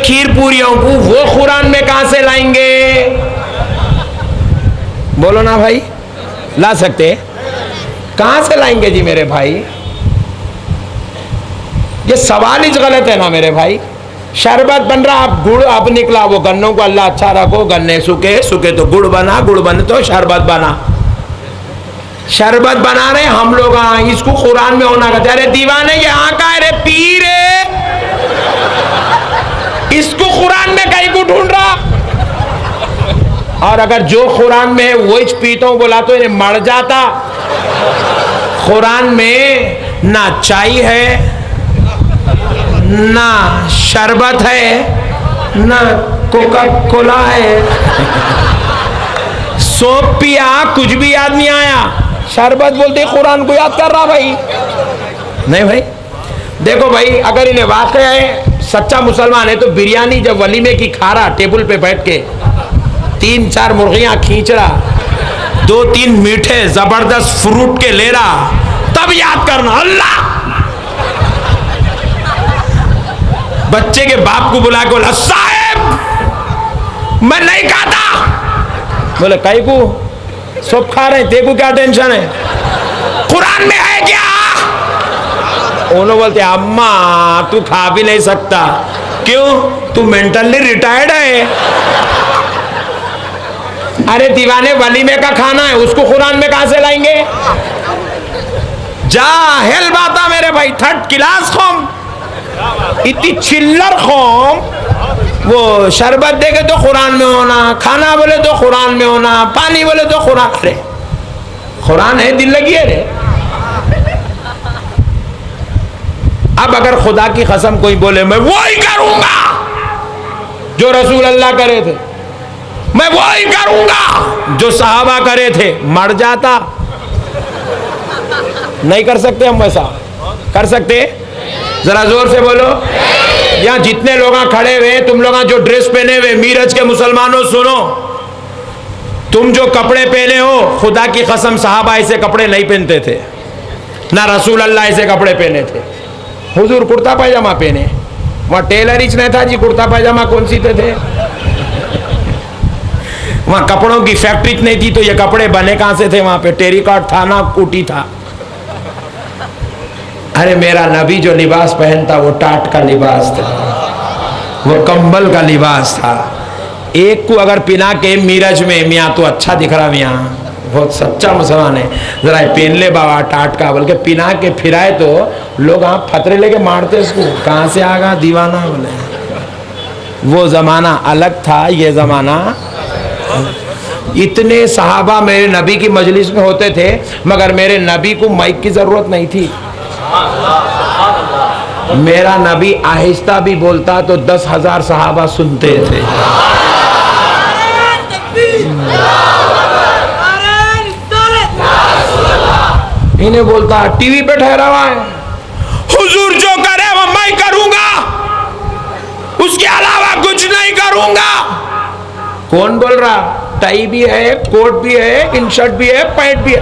खीर पूरियों को वो कुरान में कहां से लाएंगे? बोलो ना भाई, ला सकते? कहां से लाएंगे जी मेरे भाई? ये सवाल ही गलत है ना मेरे भाई। शरबत बन रहा, आप गुड़ अब निकला, वो गन्नों को अल्लाह अच्छा रखो, गन्ने सूखे सूखे तो गुड़ बना, गुड़ बने तो शरबत बना। शरबत बना रहे हम लोग, इसको कुरान में होना कहते। अरे दीवाने यहाँ का है रे पीर है, इसको कुरान में कहीं को ढूंढ रहा। और अगर जो कुरान में है वो पीता हूं बोला तो इन्हें मर जाता। कुरान में ना चाय है, ना शरबत है, ना कोका कोला है। सोप पिया, कुछ भी याद नहीं आया, शरबत बोलते कुरान को याद कर रहा भाई। नहीं भाई, देखो भाई, अगर इन्हें वाकया है, सच्चा मुसलमान है तो बिरयानी जब वलीमे की खा रहा, टेबल पे बैठ के 3-4 मुर्गियां खींच रहा, 2-3 मीठे जबरदस्त फ्रूट के ले रहा, तब याद करना अल्लाह। बच्चे के बाप को बुला के बोला साहब मैं नहीं खाता। बोले कई को सब खा रहे, तेरे को क्या टेंशन है, कुरान में है क्या? उन्होंने बोलते अम्मा तू खा भी नहीं सकता। क्यों? तू मेंटली रिटायर्ड है। अरे दीवाने, वलीमे का खाना है, उसको कुरान में कहां से लाएंगे? जाहिल बात है मेरे भाई, 3rd क्लास कौम, इतनी चिल्लर कौम। वो शरबत देखे तो कुरान में होना, खाना बोले तो कुरान में होना, पानी बोले तो कुरान। अरे कुरान है, दिल लगी है रे। अब अगर खुदा की कसम कोई बोले मैं वही करूंगा जो रसूल अल्लाह करे थे, मैं वही करूंगा जो सहाबा करे थे, मर जाता। नहीं कर सकते हम वैसा? कर सकते? जरा जोर से बोलो। यहाँ जितने लोग खड़े हुए, तुम लोग जो ड्रेस पहने हुए, मीरज के मुसलमानों सुनो, तुम जो कपड़े पहने हो, खुदा की कसम सहाबा ऐसे कपड़े नहीं पहनते थे, ना रसूल अल्लाह ऐसे कपड़े पहने थे। हुजूर कुर्ता पैजामा पहने, वहां टेलर ही नहीं था जी, कुर्ता पैजामा कौन सी थे? वहां कपड़ों की फैक्ट्री नहीं थी, तो ये कपड़े बने कहां से थे? वहां पे टेरिकॉट था ना कूटी था। अरे मेरा नबी जो लिबास पहनता वो टाट का लिबास था, वो कंबल का लिबास था। एक को अगर पिना के मीरज में, मियाँ तो अच्छा दिख रहा, मियाँ बहुत सच्चा मुसलमान है, जरा पहन ले बाबा टाट का, बोल के पिना के फिराए तो लोग आप फतरे लेके मारते उसको, कहाँ से आगा दीवाना बोले। वो जमाना अलग था, ये जमाना। इतने सहाबा मेरे नबी की मजलिस में होते थे, मगर मेरे नबी को माइक की जरूरत नहीं थी। मेरा नबी आहिस्ता भी बोलता तो 10,000 सहाबा सुनते थे। इन्हें बोलता टीवी पे ठहरा हुआ है, हुजूर जो करे वो मैं करूंगा, उसके अलावा कुछ नहीं करूंगा। कौन बोल रहा? टाई भी है, कोट भी है, इन शर्ट भी है, पैंट भी है।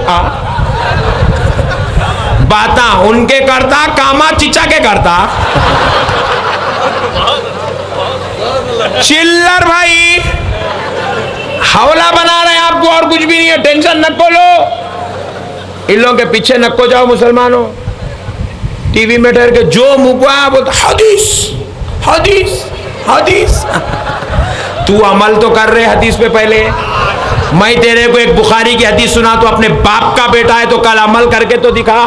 बाता उनके करता, कामा चिचा के करता। चिल्लर भाई, हवला बना रहे हैं आपको, और कुछ भी नहीं है, टेंशन नको लो। इन लोगों के पीछे नको जाओ मुसलमानों। टीवी में ठहर के जो मुकुआ बोलता हदीस हदीस हदीस। तू अमल तो कर रहे हदीस पे पहले। मैं तेरे को एक बुखारी की हदीस सुना तो अपने बाप का बेटा है तो कल अमल करके तो दिखा।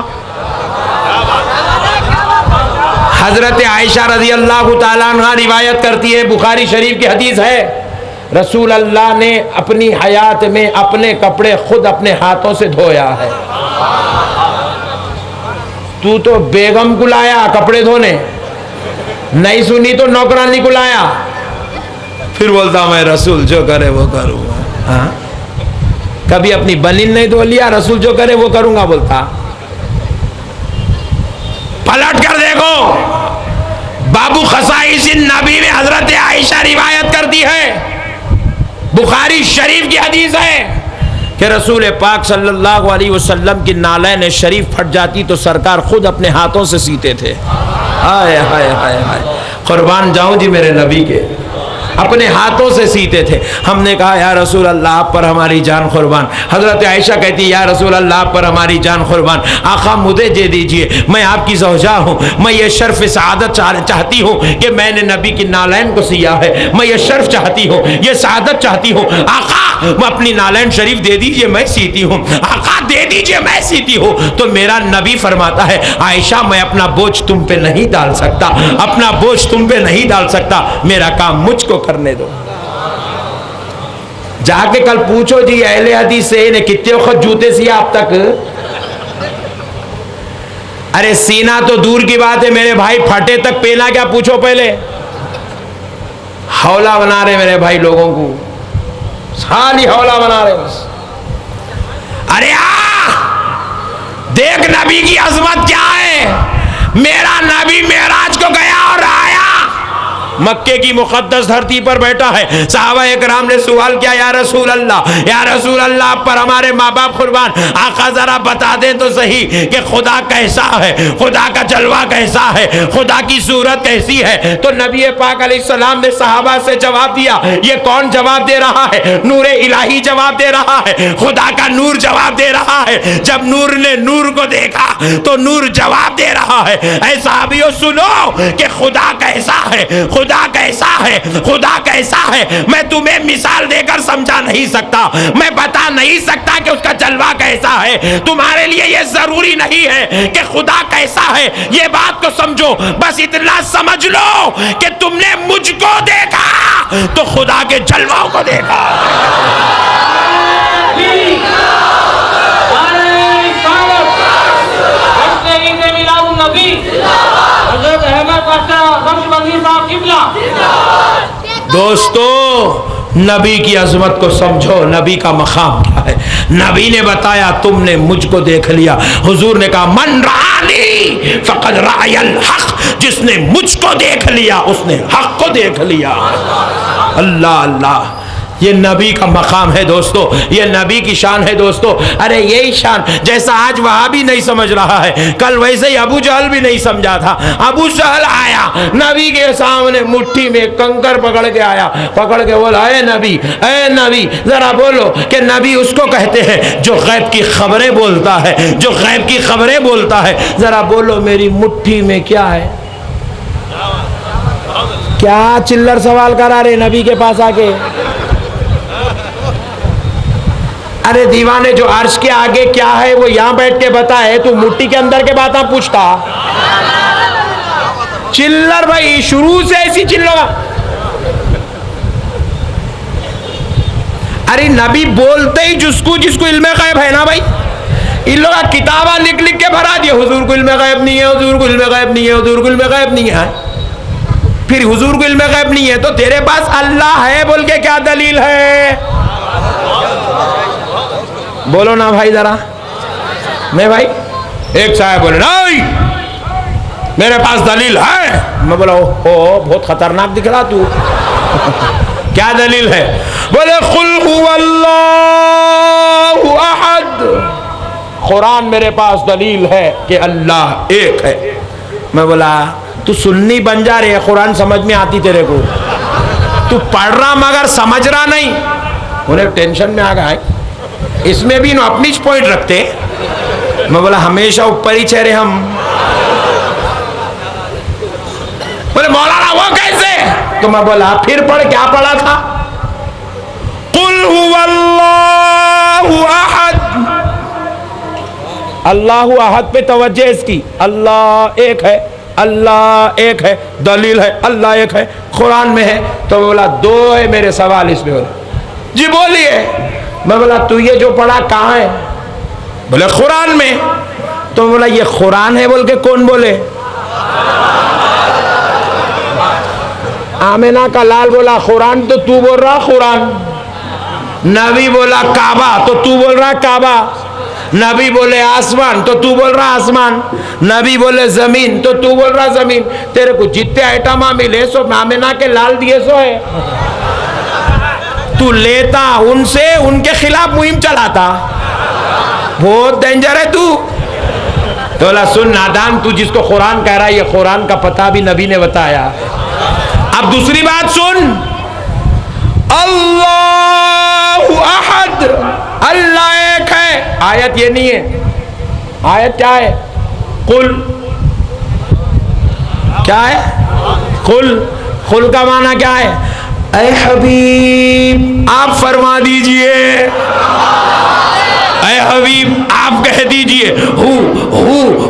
हजरत आयशा रजी अल्लाह ताला अन्हा रिवायत करती है, बुखारी शरीफ की हदीस है, रसूल अल्लाह ने अपनी हयात में अपने कपड़े खुद अपने हाथों से धोया है। तू तो बेगम को लाया कपड़े धोने, नहीं सुनी तो नौकरानी को लाया, फिर बोलता मैं रसूल जो करे वो करूंगा। हाँ, कभी अपनी बनिन नहीं धो लिया, रसूल जो करे वो करूंगा बोलता। पलट कर देखो, बाबू खसाइसिन नबी में हजरत आयशा रिवायत करती है, बुखारी शरीफ की हदीस है कि रसूल पाक सल्लल्लाहु अलैहि वसल्लम की नालैन शरीफ फट जाती तो सरकार खुद अपने हाथों से सीते थे। हाय हाय हाय हाय, कुर्बान जाऊं जी मेरे नबी के, अपने हाथों से सीते थे। हमने कहा या रसूल अल्लाह आप पर हमारी जान कुर्बान। हजरत आयशा कहती या रसूल अल्लाह आप पर हमारी जान कुर्बान, आका मुझे दे दीजिए, मैं आपकी ज़ौजा हूँ, मैं ये शर्फ सआदत चाहती हूँ कि मैंने नबी की नालैन को सिया है, मैं ये शर्फ चाहती हूँ, ये सआदत चाहती हूँ। आका मैं अपनी नालैन शरीफ दे दीजिए, मैं सीती हूँ। आका दे दीजिए, मैं सीती हूँ। तो मेरा नबी फरमाता है आयशा मैं अपना बोझ तुम पे नहीं डाल सकता, अपना बोझ तुम पे नहीं डाल सकता, मेरा काम मुझको करने दो। जाके कल पूछो जी अहले हदीस से ने कितने वक्त जूते सिया अब तक। अरे सीना तो दूर की बात है मेरे भाई, फटे तक पहना क्या पूछो पहले। हौला बना रहे मेरे भाई लोगों को, साली हौला बना रहे बस। अरे देख नबी की अजमत क्या है। मेरा नबी मेराज को गया और आया, मक्के की मुकद्दस धरती पर बैठा है। सहाबा इकराम ने सवाल किया या रसूल अल्लाह पर हमारे माँ बाप कुर्बान, आका जरा बता दें तो सही कि खुदा कैसा है, खुदा का जलवा कैसा है, खुदा की सूरत कैसी है। तो नबी पाक अलैहिस्सलाम ने सहाबा से जवाब दिया। ये कौन जवाब दे रहा है? नूरे इलाही जवाब दे रहा है, खुदा का नूर जवाब दे रहा है। जब नूर ने नूर को देखा तो नूर जवाब दे रहा है ऐ सहाबियों सुनो कि खुदा कैसा है, खुदा कैसा है, खुदा कैसा है। मैं तुम्हें मिसाल देकर समझा नहीं सकता, मैं बता नहीं सकता कि उसका जलवा कैसा है। तुम्हारे लिए यह जरूरी नहीं है कि खुदा कैसा है, ये बात को समझो, बस इतना समझ लो कि तुमने मुझको देखा तो खुदा के जलवाओं को देखा। दोस्तों नबी की अजमत को समझो, नबी का मकाम क्या है। नबी ने बताया तुमने मुझको देख लिया। हुजूर ने कहा मन रानी फकद रायल हक, जिसने मुझको देख लिया उसने हक को देख लिया। अल्लाह अल्लाह, ये नबी का मकाम है दोस्तों, ये नबी की शान है दोस्तों। अरे यही शान जैसा आज वहाबी नहीं समझ रहा है, कल वैसे ही अबू जहल भी नहीं समझा था। अबू जहल आया नबी के सामने, मुट्ठी में कंकर पकड़ के आया, पकड़ के बोला ए नबी जरा बोलो कि नबी उसको कहते हैं जो गैब की खबरें बोलता है, जो गैब की खबरें बोलता है। जरा बोलो मेरी मुट्ठी में क्या है। क्या चिल्लर सवाल करा रहे नबी के पास आके। अरे दीवाने, जो अर्श के आगे क्या है वो यहां बैठ के बताए, तू मुट्ठी के अंदर के बात पूछता। चिल्लर भाई शुरू से ऐसी चिल्लर। अरे नबी बोलते ही जिसको इल्मे गैब है ना भाई, इन लोग किताबा लिख लिख के भरा दिया, हुजूर को इल्मे गैब नहीं है, हुजूर को इल्मे गैब नहीं है, हुजूर को इल्मे गैब नहीं है। फिर हुजूर को इल्मे गैब नहीं है तो तेरे पास अल्लाह है बोल के क्या दलील है? बोलो ना भाई जरा। मैं भाई एक साहब बोले नहीं मेरे पास दलील है। मैं बोला ओ बहुत खतरनाक दिख रहा तू। क्या दलील है? बोले कुल हुवल्लाहु अहद, कुरान मेरे पास दलील है कि अल्लाह एक है। मैं बोला तू सुन्नी बन जा रही है, कुरान समझ में आती तेरे को, तू पढ़ रहा मगर समझ रहा नहीं। उन्हें टेंशन में आ गया, इसमें भी अपनी पॉइंट रखते। मैं बोला हमेशा ऊपर ही चेहरे हम। बोले मौलाना वो कैसे? तो मैं बोला फिर पढ़, क्या पढ़ा था? कुल हुवल्लाहु अहद, अल्लाहु अहद पे तवज्जो इसकी। अल्लाह एक है, अल्लाह एक है, दलील है अल्लाह एक है, कुरान में है। तो बोला दो है मेरे सवाल इसमें। बोले जी बोलिए। मैं बोला तू ये जो पढ़ा कहाँ है? बोले कुरान में। तो बोला ये कुरान है बोल के कौन बोले? आमिना का लाल बोला कुरान, तो तू बोल रहा कुरान। नबी बोला काबा, तो तू बोल रहा काबा। नबी बोले आसमान, तो तू बोल रहा आसमान। नबी बोले जमीन, तो तू बोल रहा जमीन। तेरे को जितने आइटम मिले सो आमिना के लाल दिए सो है। तू लेता उनसे, उनके खिलाफ मुहिम चलाता, बहुत डेंजर है तू। तो बोला सुन नादान, तू जिसको कुरान कह रहा है ये कुरान का पता भी नबी ने बताया। अब दूसरी बात सुन, अल्लाहु अहद, अल्लाह एक है। आयत ये नहीं है, आयत क्या है? कुल, क्या है? कुल, कुल का माना क्या है? ऐ हबीब आप फरमा दीजिए, ऐ हबीब आप कह दीजिए,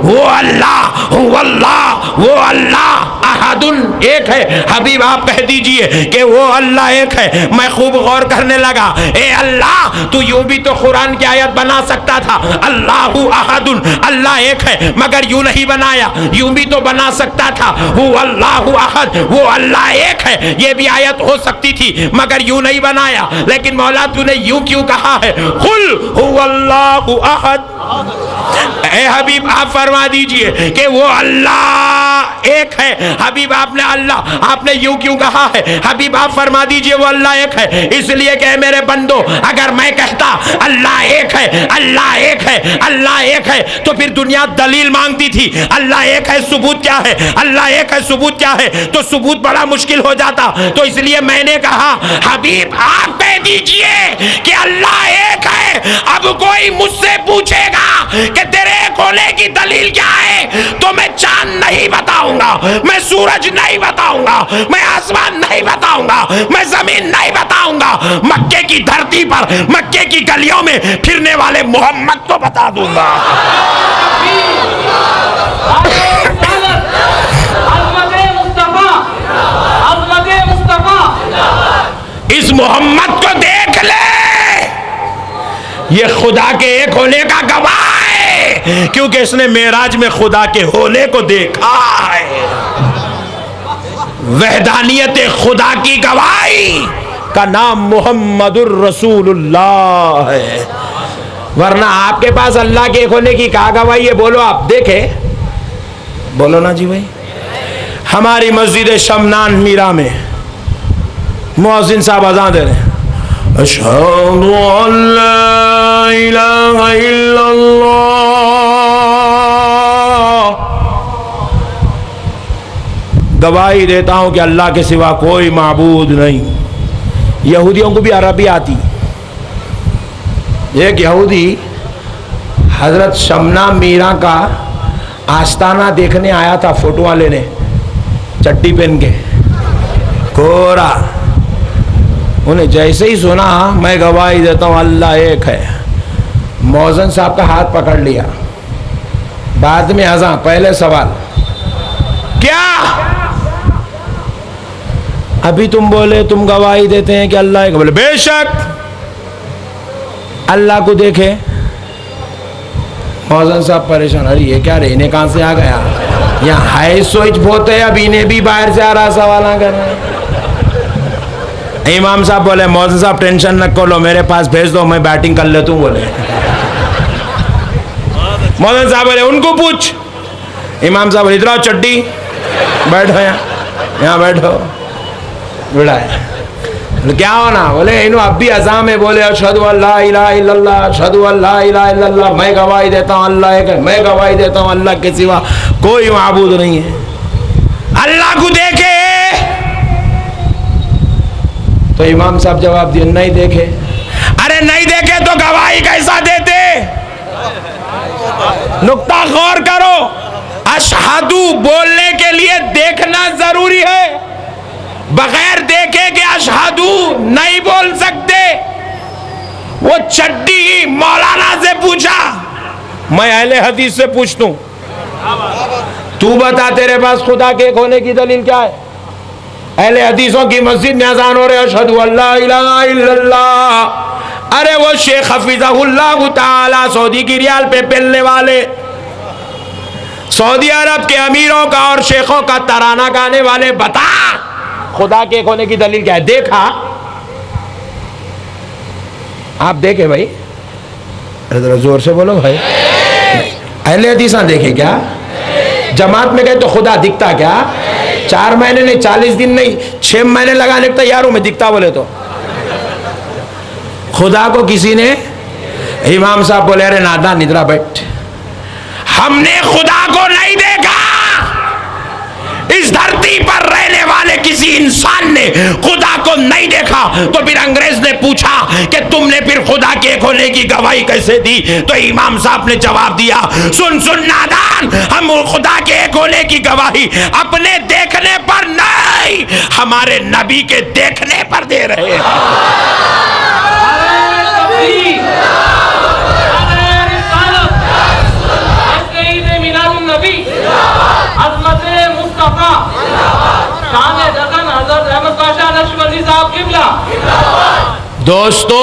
वो अल्लाह, वो अल्लाह अहदुन एक है। हबीब आप कह दीजिए कि वो अल्लाह एक है। मैं खूब गौर करने लगा, ए अल्लाह तू यूं भी तो कुरान की आयत बना सकता था, अल्लाहु अहदुन अल्लाह एक है, मगर यूं नहीं बनाया। यूं भी तो बना सकता था, हु अल्लाहु अहद वो अल्लाह एक है, ये भी आयत हो सकती थी, मगर यूं नहीं बनाया। लेकिन मौला तूने यूं क्यों कहा है? कुल हु अल्लाहु अहद। ए हबीब आप फरमा दीजिए कि वो अल्लाह एक है। हबीब आपने अल्लाह आपने यूं क्यों कहा है? हबीब आप फरमा दीजिए वो अल्लाह एक है, इसलिए कि मेरे बंदो अगर मैं कहता अल्लाह एक है, अल्लाह एक है, अल्लाह एक है, तो फिर दुनिया दलील मांगती थी। अल्लाह एक है सबूत क्या है? अल्लाह एक है सबूत क्या है? तो सबूत बड़ा मुश्किल हो जाता। तो इसलिए मैंने कहा हबीब आप कह दीजिए कि अल्लाह एक है। अब कोई मुझसे पूछेगा कि तेरे एक होने की दलील क्या है, तो मैं चांद नहीं बताऊंगा, मैं सूरज नहीं बताऊंगा, मैं आसमान नहीं बताऊंगा, मैं जमीन नहीं बताऊंगा, मक्के की धरती पर मक्के की गलियों में फिरने वाले मोहम्मद को बता दूंगा। इस मोहम्मद को देख ले, ये खुदा के एक होने का गवाह है, क्योंकि इसने मेराज में खुदा के होने को देखा है। वहदानियत खुदा की गवाही का नाम मुहम्मदुर रसूलुल्लाह है। वरना आपके पास अल्लाह के एक होने की क्या गवाही है? बोलो आप, देखे बोलो ना जी भाई। हमारी मस्जिद शमनान मीरा में मुअज्जिन साहब अज़ान दे रहे हैं, अशहदु अल्ला इलाहा इल्लल्लाह, गवाही देता हूं कि अल्लाह के सिवा कोई माबूद नहीं। यहूदियों को भी अरबी आती। एक यहूदी हजरत शमना मीरा का आस्ताना देखने आया था, फोटोआं लेने, चड्डी पहन के, कोरा। उन्हें जैसे ही सुना मैं गवाही देता हूं अल्लाह एक है, मौज़न साहब का हाथ पकड़ लिया। बाद में अज़ां, पहले सवाल क्या? अभी तुम बोले तुम गवाही देते हैं कि अल्लाह एक। बोले बेशक। अल्लाह को देखे। मौज़न साहब परेशान, अरे ये क्या रहने कहाँ से आ गया? यहाँ हाई सोच बहुत है, अब इन्हें भी बाहर से आ रहा सवाल कर रहे हैं। इमाम साहब बोले मौज़न साहब टेंशन न करो, मेरे पास भेज दो, मैं बैटिंग कर लेता हूँ। बोले मौज़न साहब बोले उनको पूछ। इमाम साहब बोले इधर आओ, चड्डी बैठो, यहाँ बैठो। बुलाए, क्या होना? बोले इन्हों अब भी अज़ां में बोले अशहदु अल्ला इलाहा इल्लल्लाह, अशहदु अल्ला इलाहा इल्लल्लाह, मैं गवाही देता हूँ अल्लाह एक है, मैं गवाही देता हूँ अल्लाह के सिवा कोई माबूद नहीं है। अल्लाह को देखे तो इमाम साहब जवाब दिए नहीं देखे। अरे नहीं देखे तो गवाही कैसा देते? नुक्ता गौर करो, अशहदु बोलने के लिए देखना जरूरी है, बगैर देखे के अशहदु नहीं बोल सकते। वो चड्डी मौलाना से पूछा, मैं अहले हदीस से पूछता हूं, तू बता तेरे पास खुदा के एक होने की दलील क्या है? अहले हदीसों की मस्जिद में अज़ान हो रहे अशहदु अल्ला इलाहा इल्लल्लाह। अरे वो शेख हफिज़हुल्लाह ताला सऊदी की रियाल पे पहनने वाले, सऊदी अरब के अमीरों का और शेखों का तराना गाने वाले, बता खुदा के एक होने की दलील क्या है? देखा आप? देखे भाई? अरे जरा जोर से बोलो भाई। अहले हदीसा देखे क्या? जमात में गए तो खुदा दिखता क्या? 4 महीने नहीं, 40 दिन नहीं, 6 महीने लगाने को तैयार हूं मैं, दिखता बोले तो। खुदा को किसी ने, इमाम साहब बोले अरे नादान इधर बैठ, हमने खुदा को नहीं देखा, इस धरती पर रहने वाले किसी इंसान ने खुदा को नहीं देखा तो फिर अंग्रेज ने पूछा कि तुमने फिर खुदा के एक होने की गवाही कैसे दी? तो इमाम साहब ने जवाब दिया, सुन सुन नादान, हम खुदा के एक होने की गवाही अपने देखने पर नहीं, हमारे नबी के देखने पर दे रहे हैं। दोस्तों,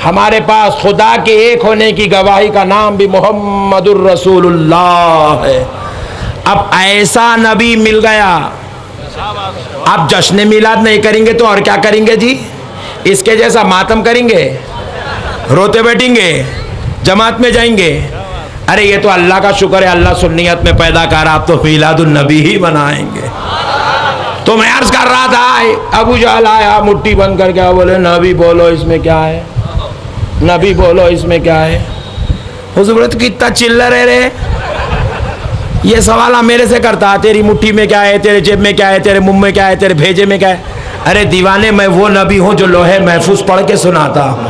हमारे पास खुदा के एक होने की गवाही का नाम भी मोहम्मदुर रसूलुल्लाह है। अब ऐसा नबी मिल गया, आप जश्न मिलाद नहीं करेंगे तो और क्या करेंगे जी? इसके जैसा मातम करेंगे, रोते बैठेंगे, जमात में जाएंगे? अरे ये तो अल्लाह का शुक्र है, अल्लाह सुन्नियत में पैदा कर, आप तो मिलादुन नबी ही मनाएंगे। तो मैं अर्ज कर रहा था, अबू जहल आया मुट्ठी बंद करके, बोले नबी बोलो इसमें क्या है, नबी बोलो इसमें क्या है। हुजूर तो कितना चिल्लर है रे, ये सवाल आप मेरे से करता, तेरी मुट्ठी में क्या है, तेरे जेब में क्या है, तेरे मुंह में क्या है, तेरे भेजे में क्या है? अरे दीवाने, मैं वो नबी हूँ जो लोहे महफूज पढ़ के सुनाता हूँ।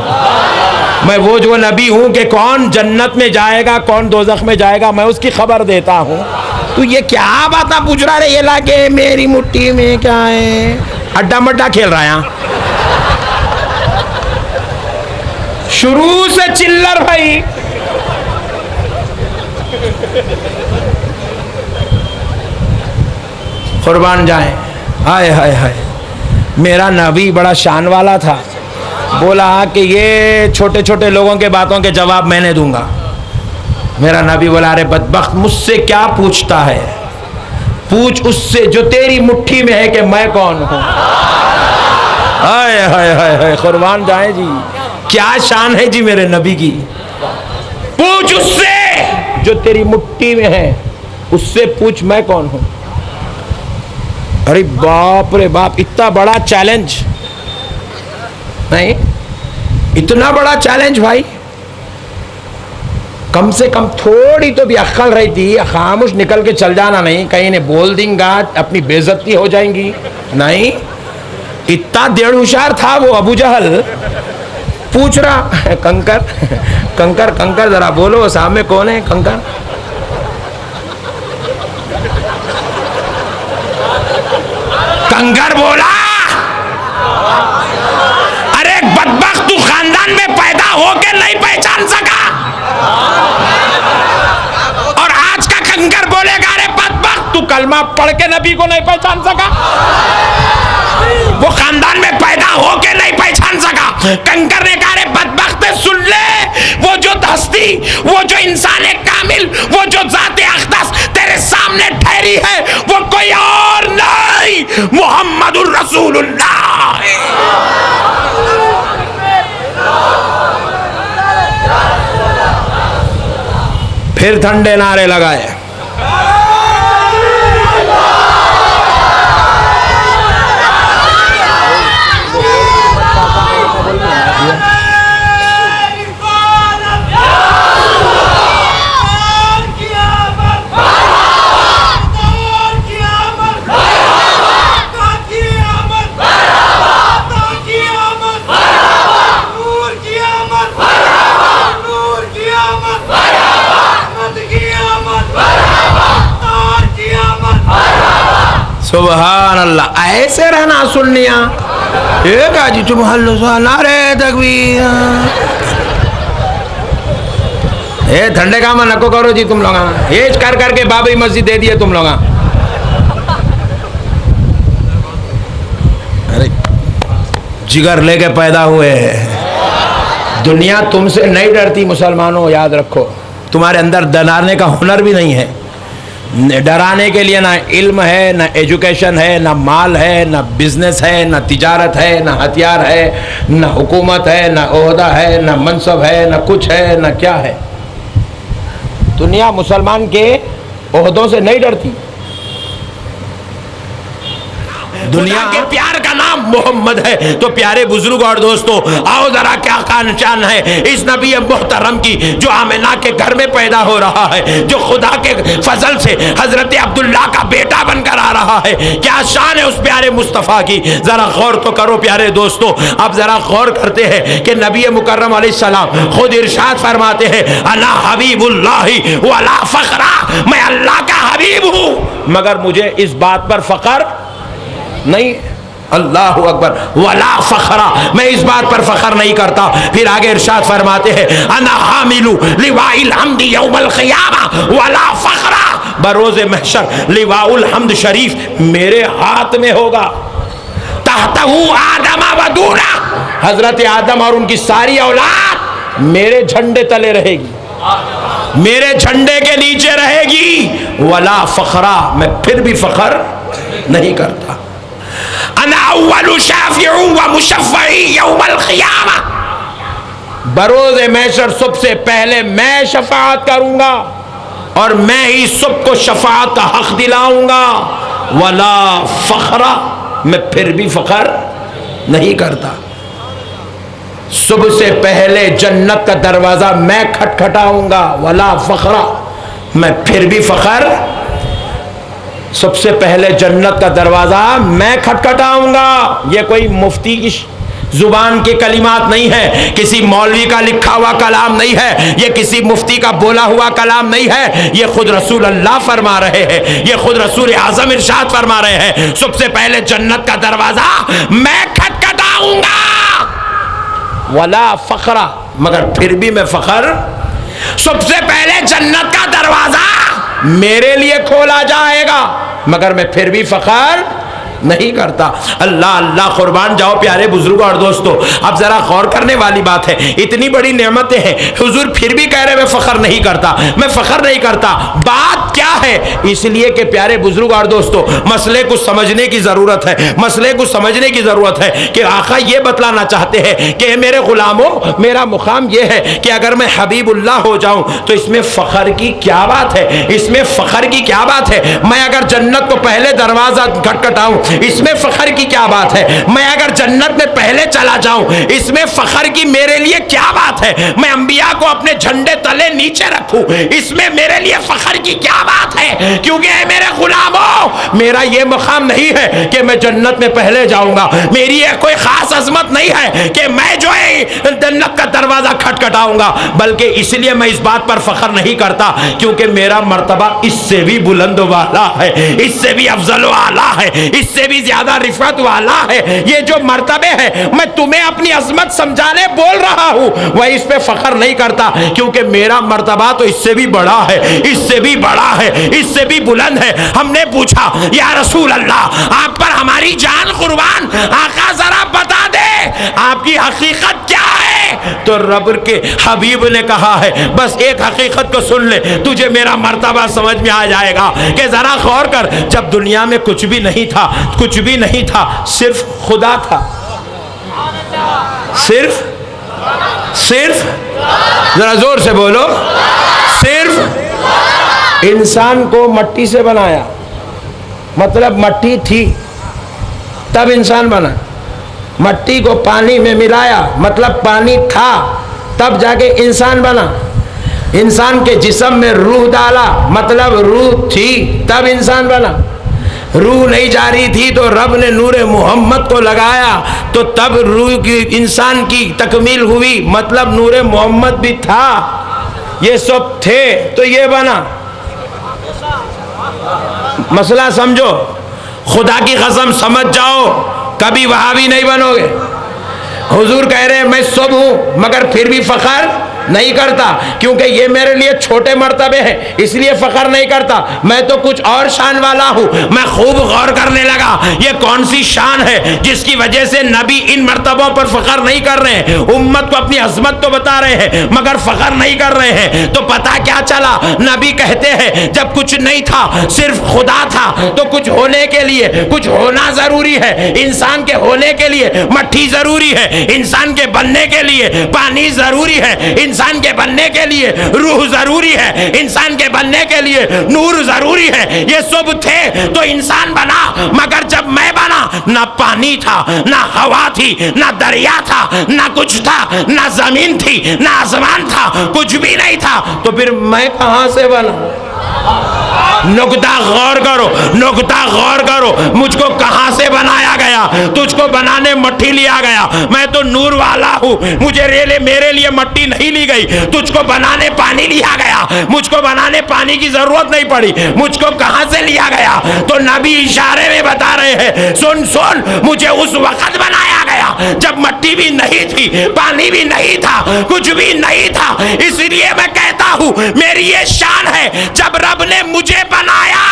मैं वो जो नबी हूँ कि कौन जन्नत में जाएगा कौन दोजख में जाएगा, मैं उसकी खबर देता हूँ। तू ये क्या बात पूछ रहा है? ये लाके मेरी मुट्ठी में क्या है, अड्डा मड्डा खेल रहा है यहाँ। शुरू से चिल्लर भाई। कुर्बान जाए, हाय हाय हाय, मेरा नबी बड़ा शान वाला था, बोला कि ये छोटे छोटे लोगों के बातों के जवाब मैंने दूंगा। मेरा नबी बोला, अरे बदबख्त, मुझसे क्या पूछता है, पूछ उससे जो तेरी मुट्ठी में है कि मैं कौन हूं। हाय हाय हाय हाय, कुर्बान जाए जी, क्या शान है जी मेरे नबी की। पूछ उससे जो तेरी मुट्ठी में है, उससे पूछ मैं कौन हूं। अरे बाप रे बाप, इतना बड़ा चैलेंज नहीं, इतना बड़ा चैलेंज भाई। कम से कम थोड़ी तो भी अक्ल रहती, खामोश निकल के चल जाना नहीं, कहीं ने बोल देंगा अपनी बेइज्जती हो जाएंगी। नहीं, इतना देड़ होशियार था वो अबू जहल। पूछ रहा, कंकर कंकर कंकर जरा बोलो सामने कौन है कंकर। कंकर बोला, अरे बदबख्त, तू खानदान में पैदा होके नहीं पहचान सका। और आज का कंकर बोलेगा, अरे बदबख्त, तू कलमा पढ़ के नबी को नहीं पहचान सका। वो खानदान में पैदा होके नहीं पहचान सका। कंकर ने कहा, अरे बदबख्त, सुन ले, वो जो हस्ती, वो जो इंसान कामिल, वो जो जाते अक़दस तेरे सामने ठहरी है, वो कोई और नहीं, मुहम्मदुर रसूलुल्लाह। फिर ठंडे नारे लगाए। सुभान अल्लाह, ऐसे रहना सुन्निया। एक आजी तुम हल्लो नारे तकबीर। ये ठंडे काम नको करो जी तुम लोग, ये कर करके बाबरी मस्जिद दे दिए तुम लोग। अरे जिगर लेके पैदा हुए हैं। दुनिया तुमसे नहीं डरती मुसलमानों, याद रखो। तुम्हारे अंदर डराने का हुनर भी नहीं है। डराने के लिए ना इल्म है, ना एजुकेशन है, ना माल है, ना बिजनेस है, ना तिजारत है, ना हथियार है, ना हुकूमत है, ना ओहदा है, ना मनसब है, ना कुछ है, ना क्या है। दुनिया मुसलमान के ओहदों से नहीं डरती। दुनिया के प्यार का नाम मोहम्मद है। तो प्यारे बुजुर्ग और दोस्तों, आओ जरा क्या कान है इस नबी मोहतरम की जो आमिना के घर में पैदा हो रहा है, जो खुदा के फजल से हजरत अब्दुल्ला का बेटा बनकर आ रहा है। क्या शान है उस प्यारे मुस्तफ़ा की, जरा गौर तो करो प्यारे दोस्तों। अब जरा गौर करते हैं कि नबी मुकर्रम अलैहिस्सलाम खुद इरशाद फरमाते हैं, अना हबीबुल्लाहि वला फखरा, मैं अल्लाह का हबीब हूं मगर मुझे इस बात पर फख्र नहीं, अल्लाहु अकबर, वला फखरा, मैं इस बात पर फख्र नहीं करता। फिर आगे इरशाद फरमाते हैं, अना हामिलु लिवाइल हम्दी यौमल क़ियामा वला फखरा, बरोज़े महशर लिवाउल हम्द शरीफ मेरे हाथ में होगा। तहतहु आदम व दूना, हजरत आदम और उनकी सारी औलाद मेरे झंडे तले रहेगी, मेरे झंडे के नीचे रहेगी। वला फखरा, मैं फिर भी फख्र नहीं करता। अना अव्वलु शाफ़िउ व मुशफ़्फ़ई यौमल क़ियामा, बरोज़े महशर सबसे पहले मैं शफ़ाअत करूंगा और मैं ही सबको शफ़ाअत का हक दिलाऊंगा। वला फखरा, मैं फिर भी फख्र नहीं करता। सबसे पहले जन्नत का दरवाजा मैं खटखटाऊंगा, वला फखरा, मैं फिर भी फख्र, सबसे पहले जन्नत का दरवाजा मैं खटखटाऊंगा। ये कोई मुफ्ती की जुबान के कलिमात नहीं है, किसी मौलवी का लिखा हुआ कलाम नहीं है, ये किसी मुफ्ती का बोला हुआ कलाम नहीं है, ये खुद रसूल अल्लाह फरमा रहे हैं, ये खुद रसूल आजम इरशाद फरमा रहे हैं, सबसे पहले जन्नत का दरवाजा मैं खटखटाऊंगा। वला फखरा, मगर फिर भी मैं फख्र, सबसे पहले जन्नत का दरवाजा मेरे लिए खोला जाएगा मगर मैं फिर भी फख्र नहीं करता। अल्लाह अल्लाह कुर्बान जाओ प्यारे बुजुर्गों और दोस्तों। अब जरा गौर करने वाली बात है, इतनी बड़ी नेमतें हैं, हुजूर फिर भी कह रहे मैं फख्र नहीं करता, मैं फख्र नहीं करता। बात क्या है? इसलिए कि प्यारे बुजुर्ग और दोस्तों, मसले को समझने की जरूरत है, मसले को समझने की जरूरत है कि आका ये बतलाना चाहते हैं कि मेरे गुलामों, मेरा मुकाम ये है कि अगर मैं हबीबुल्लाह हो जाऊं तो इसमें फख्र की क्या बात है, इसमें फख्र की क्या बात है। मैं अगर जन्नत को पहले दरवाजा खटखटाऊं इसमें फख्र की क्या बात है। मैं अगर जन्नत में पहले चला जाऊं इसमें फख्र की मेरे लिए क्या बात है। मैं अंबिया को अपने झंडे तले नीचे रखूं इसमें मेरे लिए फख्र की क्या बात है। क्योंकि मेरे गुलामों, मेरा ये मकाम नहीं है कि मैं जन्नत में पहले जाऊंगा, मेरी ये कोई खास अजमत नहीं है कि मैं जो है जन्नत का दरवाजा खटखटाऊंगा, बल्कि इसलिए मैं इस बात पर फख्र नहीं करता क्योंकि मेरा मर्तबा इससे भी बुलंद वाला है, इससे भी अफजल वाला है, इससे भी ज्यादा रिफत वाला है। ये जो मर्तबे है मैं तुम्हें अपनी अजमत समझाने बोल रहा हूं, वह इस पे फख्र नहीं करता क्योंकि मेरा मर्तबा तो इससे भी बड़ा है, इससे भी बड़ा है, इससे भी बुलंद है। हमने पूछा या रसूल अल्लाह, आप पर हमारी जान कुर्बान, आका जरा बता दे आपकी हकीकत क्या है। तो रब के हबीब ने कहा है बस एक हकीकत को सुन ले, तुझे मेरा मर्तबा समझ में आ जाएगा कि जरा गौर कर, जब दुनिया में कुछ भी नहीं था, कुछ भी नहीं था, सिर्फ खुदा था, सिर्फ जरा जोर से बोलो, सिर्फ इंसान को मट्टी से बनाया, मतलब मट्टी थी तब इंसान बना, मट्टी को पानी में मिलाया मतलब पानी था तब जाके इंसान बना, इंसान के जिस्म में रूह डाला मतलब रूह थी तब इंसान बना, रूह नहीं जा रही थी तो रब ने नूरे मोहम्मद को लगाया तो तब रूह की इंसान की तकमील हुई, मतलब नूरे मोहम्मद भी था, ये सब थे तो ये बना। मसला समझो, खुदा की कसम समझ जाओ, कभी वहाबी नहीं बनोगे। हुजूर कह रहे हैं मैं सब हूं मगर फिर भी फख्र नहीं करता क्योंकि ये मेरे लिए छोटे मर्तबे हैं इसलिए फख्र नहीं करता, मैं तो कुछ और शान वाला हूं। मैं खूब गौर करने लगा ये कौन सी शान है जिसकी वजह से नबी इन मर्तबों पर फख्र नहीं कर रहे हैं, उम्मत को अपनी अजमत तो बता रहे हैं मगर फख्र नहीं कर रहे हैं। तो पता क्या चला, नबी कहते हैं जब कुछ नहीं था सिर्फ खुदा था तो कुछ होने के लिए कुछ होना जरूरी है। इंसान के होने के लिए मट्टी जरूरी है, इंसान के बनने के लिए पानी जरूरी है, इंसान इंसान के बनने के लिए रूह जरूरी है, इंसान के बनने के लिए नूर जरूरी है। ये सब थे तो इंसान बना, मगर जब मैं बना ना पानी था, ना हवा थी, ना दरिया था, ना कुछ था, ना जमीन थी, ना आसमान था, कुछ भी नहीं था, तो फिर मैं कहां से बना? नुक्ता गौर करो, नुक्ता गौर करो, मुझको कहां से बनाया गया? तुझको बनाने मट्टी लिया गया, मैं तो नूर वाला हूं, मुझे मेरे लिए मट्टी नहीं ली गई। तुझको बनाने पानी लिया गया, मुझको बनाने पानी की जरूरत नहीं पड़ी, मुझको कहां से लिया गया? तो नबी इशारे में बता रहे हैं, सुन सुन, मुझे उस वक्त बनाया गया जब मट्टी भी नहीं थी, पानी भी नहीं था, कुछ भी नहीं था। इसलिए मैं कहता हूं मेरी ये शान है, जब रब ने मुझे बनाया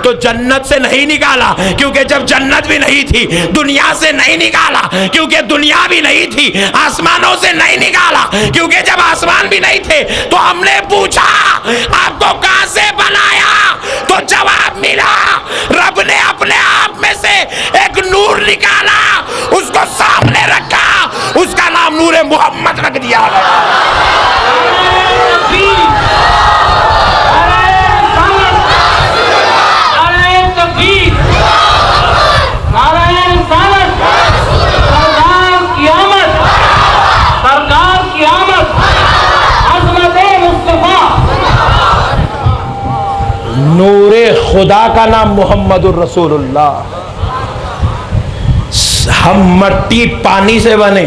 तो जन्नत से नहीं निकाला, क्योंकि जब जन्नत भी नहीं थी, दुनिया से नहीं निकाला, क्योंकि दुनिया भी नहीं थी, आसमानों से नहीं निकाला, क्योंकि जब आसमान भी नहीं थे, तो हमने पूछा आपको कहां से बनाया? तो जवाब मिला, रब ने अपने आप में से एक नूर निकाला, उसको सामने रखा, उसका नाम नूरे मोहम्मद रख दिया गया। नूरे खुदा का नाम मुहम्मदुर रसूलुल्लाह। हम मट्टी पानी से बने,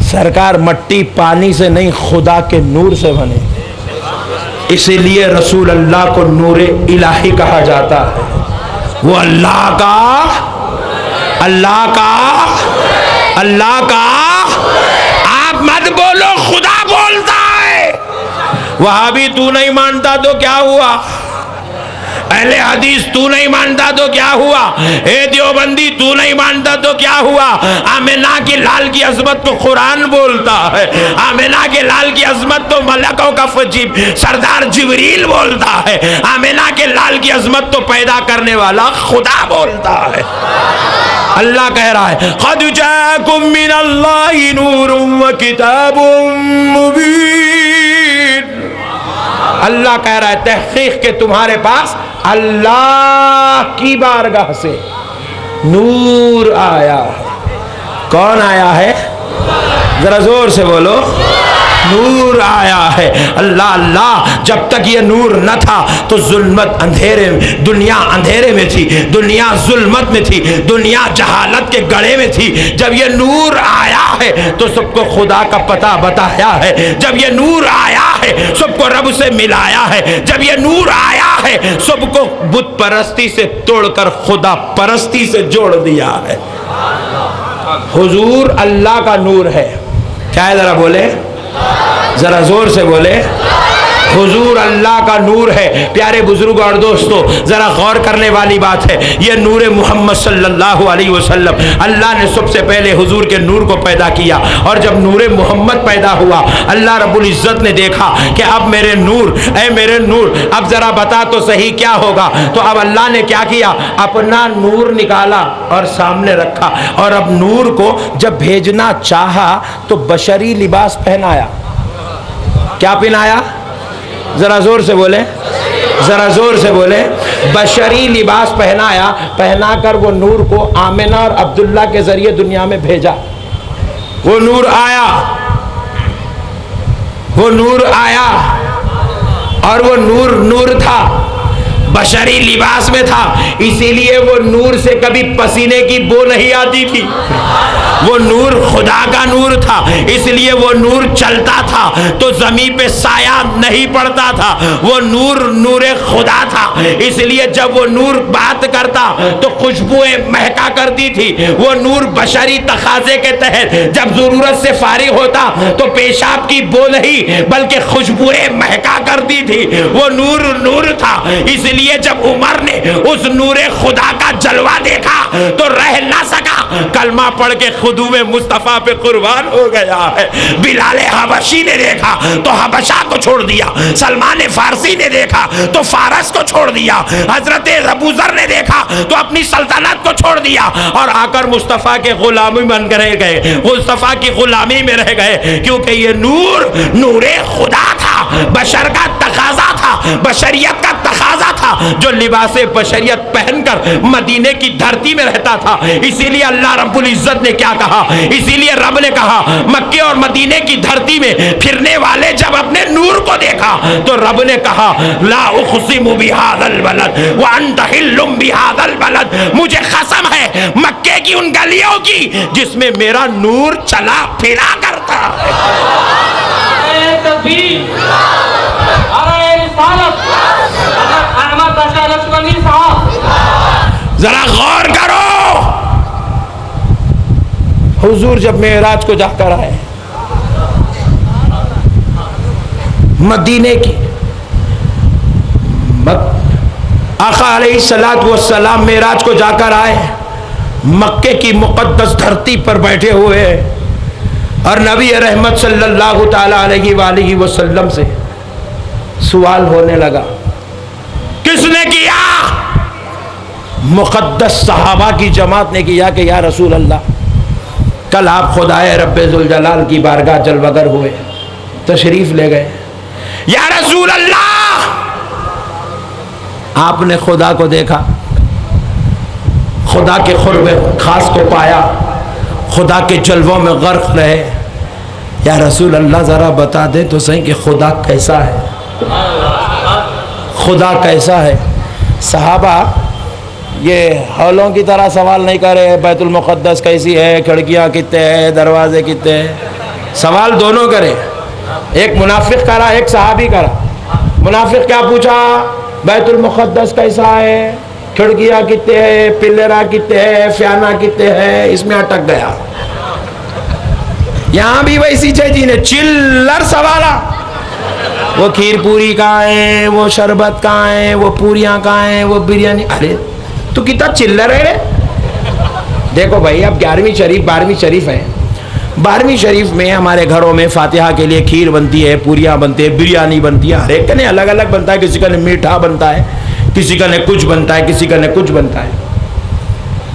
सरकार मट्टी पानी से नहीं, खुदा के नूर से बने। इसीलिए रसूल अल्लाह को नूरे इलाही कहा जाता है। वो अल्लाह का आप मत बोलो, खुदा बोलता है। वहां भी तू नहीं मानता तो क्या हुआ? अहले हदीस तू नहीं मानता तो क्या हुआ? ए देवबंदी तू नहीं मानता तो क्या हुआ? आमिना के लाल की अजमत तो कुरान बोलता है, आमिना के लाल की अजमत तो मलकों का फजीब सरदार जिब्रील बोलता है, आमिना के लाल की अजमत तो पैदा करने वाला खुदा बोलता है। अल्लाह कह रहा है, क़द जाअकुम मिनल्लाहि नूरुम व किताबुम मुबीन। अल्लाह कह रहा है तहकीक के तुम्हारे पास अल्लाह की बारगाह से नूर आया है। कौन आया है? जरा जोर से बोलो, नूर आया है। अल्लाह अल्लाह, जब तक ये नूर न था तो जुल्मत अंधेरे में, दुनिया अंधेरे में थी, दुनिया जुल्मत में थी, दुनिया जहालत के गड़े में थी। जब ये नूर आया है तो सबको खुदा का पता बताया है, जब ये नूर आया है सबको रब से मिलाया है, जब ये नूर आया है सबको बुत परस्ती से तोड़कर खुदा परस्ती से जोड़ दिया है। हुजूर अल्लाह का नूर है। क्या है? जरा बोले, जरा जोर से बोले, हुजूर अल्लाह का नूर है। प्यारे बुजुर्ग और दोस्तों, जरा गौर करने वाली बात है, ये नूर मोहम्मद सल्लल्लाहु अलैहि वसल्लम, अल्लाह ने सबसे पहले हुजूर के नूर को पैदा किया। और जब नूर मोहम्मद पैदा हुआ, अल्लाह रब्बुल इज्जत ने देखा कि अब मेरे नूर, ऐ मेरे नूर, अब जरा बता तो सही क्या होगा। तो अब अल्लाह ने क्या किया? अपना नूर निकाला और सामने रखा। और अब नूर को जब भेजना चाहा तो बशरी लिबास पहनाया। क्या पहनाया? जरा जोर से बोले, जरा जोर से बोले, बशरी लिबास पहनाया। पहनाकर वो नूर को आमिना और अब्दुल्ला के जरिए दुनिया में भेजा। वो नूर आया, वो नूर आया, और वो नूर नूर था, बशरी लिबास में था। इसीलिए वो नूर से कभी पसीने की बो नहीं आती थी। वो नूर खुदा का नूर था, इसलिए वो नूर चलता था तो जमीन पे साया नहीं पड़ता था। वो नूर नूरे खुदा था, इसलिए जब वो नूर बात करता तो खुशबुएं महका करती थी। वो नूर बशरी तकाजे के तहत जब जरूरत से फारिग होता तो पेशाब की बो नहीं बल्कि खुशबुएं महका करती थी। वो नूर नूर था, इसलिए इसीलिए जब उमर ने उस नूरे खुदा का जलवा देखा तो रह ना सका, कलमा पढ़ के खुदू में मुस्तफा पे कुर्बान हो गया है। बिलाल हबशी ने देखा तो हबशा को छोड़ दिया, सलमान फारसी ने देखा तो फारस को छोड़ दिया, हजरत अबू जर ने देखा तो अपनी सल्तनत को छोड़ दिया और आकर मुस्तफा के गुलामी बन कर रह गए, मुस्तफा की गुलामी में रह गए, क्योंकि ये नूर नूरे खुदा था, बशर का तकाजा था, बशरियत का तकाजा था, जो लिबासे बशरियत पहनकर मदीने की धरती में रहता था। इसीलिए अल्लाह रब्बुल इज्जत ने क्या कहा, इसीलिए रब ने कहा मक्के और मदीने की धरती में फिरने वाले जब अपने नूर को देखा तो रब ने कहा ला उक़सिमु बिहाज़ल बलद व अंत हिल्लुम बिहाज़ल बलद, मुझे कसम है मक्के की उन गलियों की जिसमें मेरा नूर चला फिरा करता है। जरा गौर करो, हुजूर जब मेराज को जाकर आए मदीने की, आका अलैहिस्सलातु वस्सलाम मेराज को जाकर आए, मक्के की मुक़द्दस धरती पर बैठे हुए और नबी रहमत सल्लल्लाहु ताला अलैहि वसल्लम से सवाल होने लगा। किसने किया? मुक़द्दस सहाबा की जमात ने किया कि या रसूल अल्लाह, कल आप खुदाए रब्बे जुल जलाल की बारगाह जलवगर हुए, तशरीफ ले गए। या रसूल अल्लाह, आपने खुदा को देखा, खुदा के खुर्ब खास को पाया, खुदा के जलवों में गर्क रहे। या रसूल अल्लाह ज़रा बता दे तो सही कि खुदा कैसा है, खुदा कैसा है। सहाबा ये हौलों की तरह सवाल नहीं करे, बैतुल मुक़द्दस कैसी है, खिड़कियाँ कितने हैं, दरवाजे कितने हैं, सवाल दोनों करे। एक मुनाफिक करा, एक सहाबी करा। मुनाफिक क्या पूछा? बैतुल मुक़द्दस कैसा है, खिड़कियाँ कितने हैं, पिल्लरा कितने हैं, फ्याना कितने हैं, इसमें अटक गया। यहाँ भी वैसी चीज़ ने चिल्लर सवाला, वो खीर पूरी कहाँ है, वो शरबत कहाँ है, वो पूरियाँ कहाँ हैं, वो बिरयानी। अरे तो कितना चिल्लर है रे। देखो भाई, अब 11वीं शरीफ 12वीं शरीफ है, 12वीं शरीफ में हमारे घरों में फातिहा के लिए खीर बनती है, पूरियाँ बनती है, बिरयानी बनती है, हर एक का ने अलग अलग बनता है। किसी का ने मीठा बनता है, किसी का ने कुछ बनता है, किसी का ने कुछ बनता है।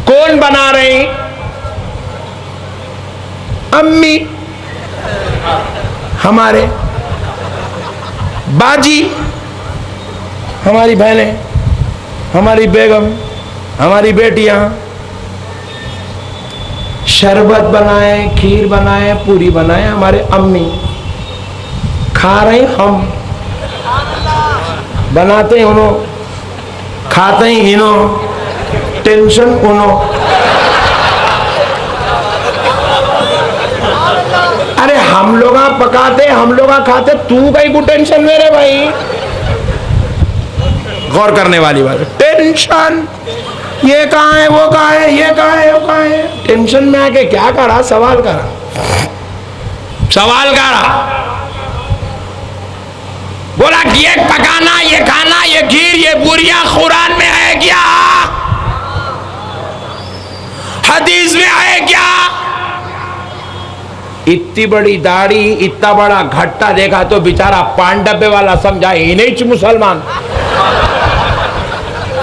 कौन बना रहे? अम्मी हमारे, बाजी हमारी बहनें, हमारी बेगम, हमारी बेटियां शरबत बनाए, खीर बनाए, पूरी बनाए, हमारे अम्मी खा रहे, हम बनाते हैं उन्हों, खाते हैं इन्हों, टेंशन उन्हों। अरे हम लोग पकाते, हम लोग खाते, तू कहीं को टेंशन में रे भाई। गौर करने वाली बात, टेंशन, ये कहाँ है, वो कहाँ है, ये कहाँ है, वो कहाँ है। टेंशन में आके क्या करा? सवाल करा, सवाल करा, बोला कि ये पकाना, ये खाना, ये खीर, ये पूरियां कुरान में है क्या, हदीस में है क्या? इतनी बड़ी दाढ़ी, इतना बड़ा घट्टा देखा तो बेचारा 5 डब्बे वाला समझा ही नहीं मुसलमान।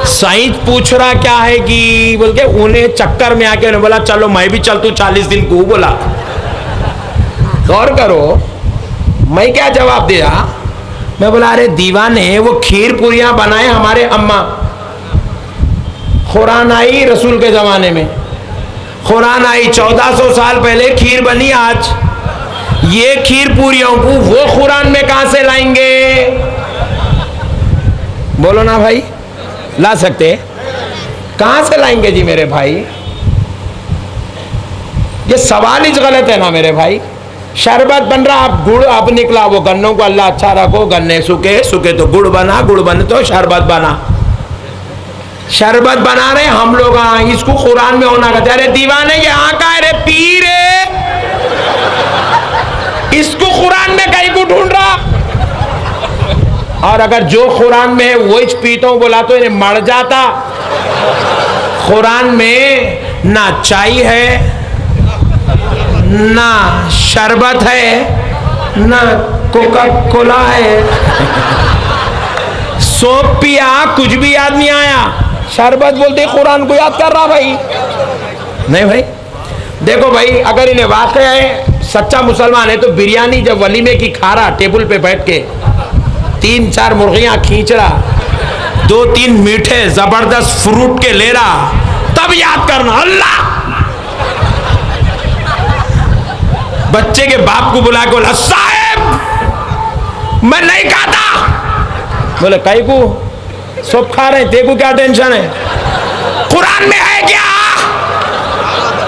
साइंस पूछ रहा क्या है कि बोल के उन्हें चक्कर में आके उन्हें बोला चलो मैं भी चल तू 40 दिन को बोला। गौर करो मैं क्या जवाब दिया, मैं बोला अरे दीवाने वो खीर पूरियां बनाए हमारे अम्मा, कुरान आई रसूल के जमाने में, कुरान आई 1400 साल पहले खीर बनी, आज ये खीर पूरियों को वो कुरान में कहां से लाएंगे? बोलो ना भाई, ला सकते? कहां से लाएंगे जी मेरे भाई? ये सवाल ही गलत है ना मेरे भाई। शरबत बन रहा, आप गुड़ अब निकला, वो गन्नों को अल्लाह अच्छा रखो, गन्ने सूखे, सूखे तो गुड़ बना, गुड़ बने तो शरबत बना। शरबत बना रहे हम लोग, इसको कुरान में होना कहते। अरे दीवाने ये का है रे पीर है, इसको कुरान में कहीं को ढूंढ रहा। और अगर जो कुरान में है वही पीता हूं बोला तो इन्हें मर जाता। कुरान में ना चाय है, ना शरबत है, ना कोका कोला है। सोप पिया, कुछ भी याद नहीं आया। शरबत बोलते कुरान को याद कर रहा भाई। नहीं भाई, देखो भाई, अगर इन्हें वाकया है, सच्चा मुसलमान है, तो बिरयानी जब वलीमे की खा रहा टेबल पे बैठ के, 3-4 मुर्गियां खींच रहा, 2-3 मीठे जबरदस्त फ्रूट के ले रहा, तब याद करना अल्लाह। बच्चे के बाप को बुला के बोला, साहब मैं नहीं खाता। बोले कई को सब खा रहे, तेरे को क्या टेंशन है, कुरान में है क्या?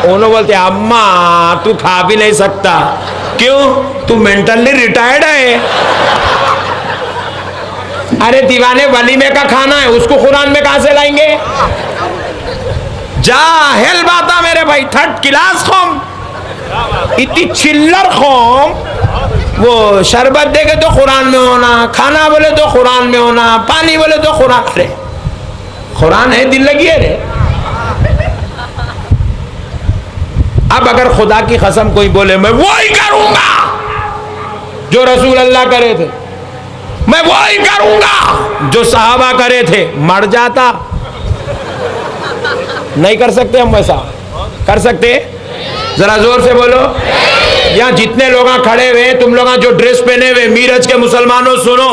उन्होंने बोलते अम्मा तू खा भी नहीं सकता। क्यों? तू मेंटली रिटायर्ड है। अरे दीवाने, वलीमे का खाना है, उसको कुरान में कहां से लाएंगे? जाहिल बाता मेरे भाई, 3rd क्लास कौम, इतनी चिल्लर कौम। वो शरबत देखे तो कुरान में होना, खाना बोले तो कुरान में होना, पानी बोले तो कुरान। अरे कुरान है, दिल लगी है रे। अब अगर खुदा की कसम कोई बोले मैं वही करूंगा जो रसूल अल्लाह करे थे, मैं वही करूंगा जो सहाबा करे थे, मर जाता। नहीं कर सकते हम वैसा? कर सकते? जरा जोर से बोलो। यहाँ जितने लोग खड़े हुए, तुम लोग जो ड्रेस पहने हुए, मीरज के मुसलमानों सुनो,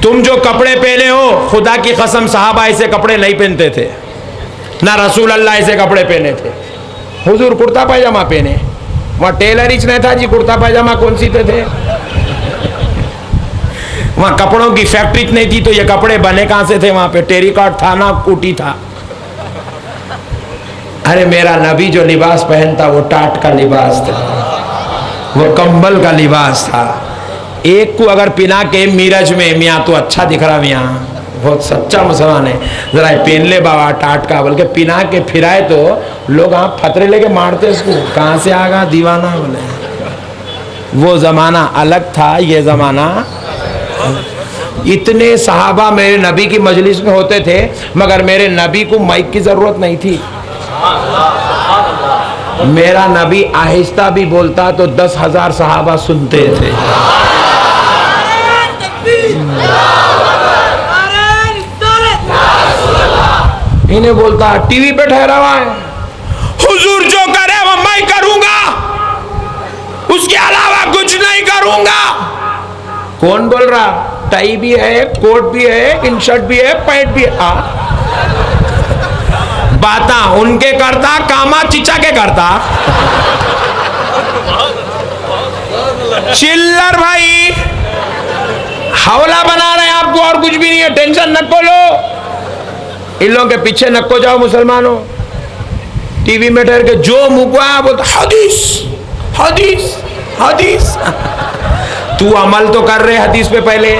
तुम जो कपड़े पहने हो, खुदा की कसम सहाबा ऐसे कपड़े नहीं पहनते थे, ना रसूल अल्लाह ऐसे कपड़े पहने थे। हुजूर कुर्ता पैजामा पहने, वहाँ टेलर ही नहीं था जी, कुर्ता पैजामा कौन सीते थे? वहाँ कपड़ों की फैक्ट्री नहीं थी, तो ये कपड़े बने कहाँ से थे? वहाँ पे टेरिकॉट था ना कूटी था। अरे मेरा नबी जो लिबास पहनता वो टाट का लिबास था, वो कंबल का लिबास था। एक को अगर पिना के मीरज में, मियाँ तो अच्छा दिख रहा, मियाँ बहुत सच्चा मुसलमान है, जरा पहन ले बाबा टाट का, बोल के पिना के फिराए तो लोग आप फतरे लेके मारते उसको, कहाँ से आगा दीवाना बोले। वो जमाना अलग था, ये जमाना। इतने सहाबा मेरे नबी की मजलिस में होते थे, मगर मेरे नबी को माइक की जरूरत नहीं थी। मेरा नबी आहिस्ता भी बोलता तो 10,000 सहाबा सुनते थे। इन्हें बोलता टीवी पे ठहरा हुआ है, हुजूर जो करे वो मैं करूंगा, उसके अलावा कुछ नहीं करूंगा। कौन बोल रहा? टाई भी है, कोट भी है, इन शर्ट भी है, पैंट भी है। बाता उनके करता, कामा चिचा के करता। चिल्लर भाई, हवला बना रहे हैं आपको, और कुछ भी नहीं है, टेंशन नको लो। इन लोगों के पीछे नको जाओ मुसलमानों। टीवी में ठहर के जो मुकवा बोलता हदीस हदीस हदीस। तू अमल तो कर रहे हदीस पे पहले।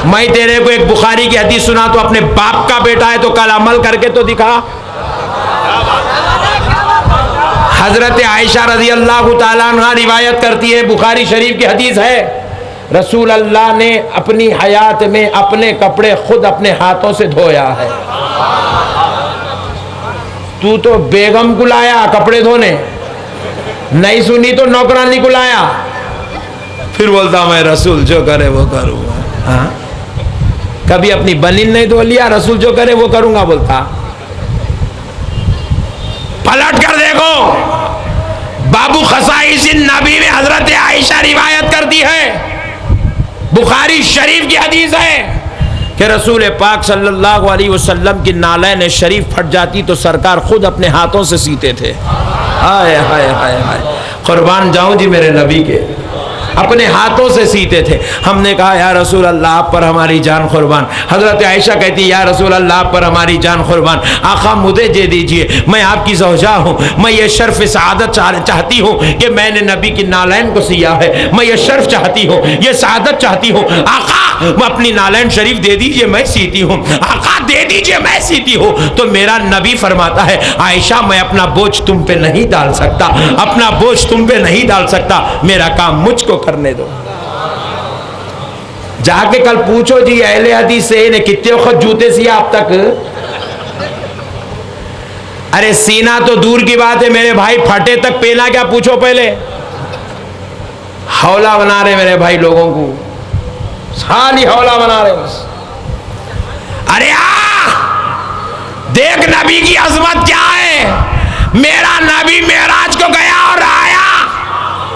मैं तेरे को एक बुखारी की हदीस सुना, तो अपने बाप का बेटा है तो कल अमल करके तो दिखा। हजरत आयशा रजी अल्लाह ताला अन्हा रिवायत करती है, बुखारी शरीफ की हदीस है, रसूल अल्लाह ने अपनी हयात में अपने कपड़े खुद अपने हाथों से धोया है। तू तो बेगम को लाया कपड़े धोने, नहीं सुनी तो नौकरानी को लाया, फिर बोलता मैं रसूल जो करे वो करूंगा। हाँ? कभी अपनी बनिन नहीं धो लिया, रसूल जो करे वो करूंगा बोलता। पलट कर देखो, बाबू खसाइसिन नबी में हजरत आयशा रिवायत करती है, बुखारी शरीफ की हदीस है कि रसूल पाक सल्लल्लाहु अलैहि वसल्लम की नालैन शरीफ फट जाती तो सरकार खुद अपने हाथों से सीते थे। हाय हाय हाय हाय, कुर्बान जाऊं जी मेरे नबी के, अपने हाथों से सीते थे। हमने कहा या रसूल अल्लाह आप पर हमारी जान कुर्बान। हजरत आयशा कहती या रसूल अल्लाह आप पर हमारी जान कुर्बान, आका मुझे दे दीजिए, मैं आपकी ज़ौजा हूँ, मैं ये शर्फ सआदत चाहती हूँ कि मैंने नबी की नालैन को सिया है, मैं ये शर्फ चाहती हूँ, ये सआदत चाहती हूँ। आका मैं अपनी नालैन शरीफ दे दीजिए, मैं सीती हूँ। आका दे दीजिए, मैं सीती हूँ। तो मेरा नबी फरमाता है आयशा मैं अपना बोझ तुम पे नहीं डाल सकता, अपना बोझ तुम पे नहीं डाल सकता, मेरा काम मुझको करने दो। जाके कल पूछो जी अहले हदीस से ने कितने वक्त जूते सिया अब तक। अरे सीना तो दूर की बात है मेरे भाई, फटे तक पहना क्या पूछो पहले। हौला बना रहे मेरे भाई लोगों को, साली हौला बना रहे बस। अरे देख नबी की अजमत क्या है। मेरा नबी मेराज को गया और आया,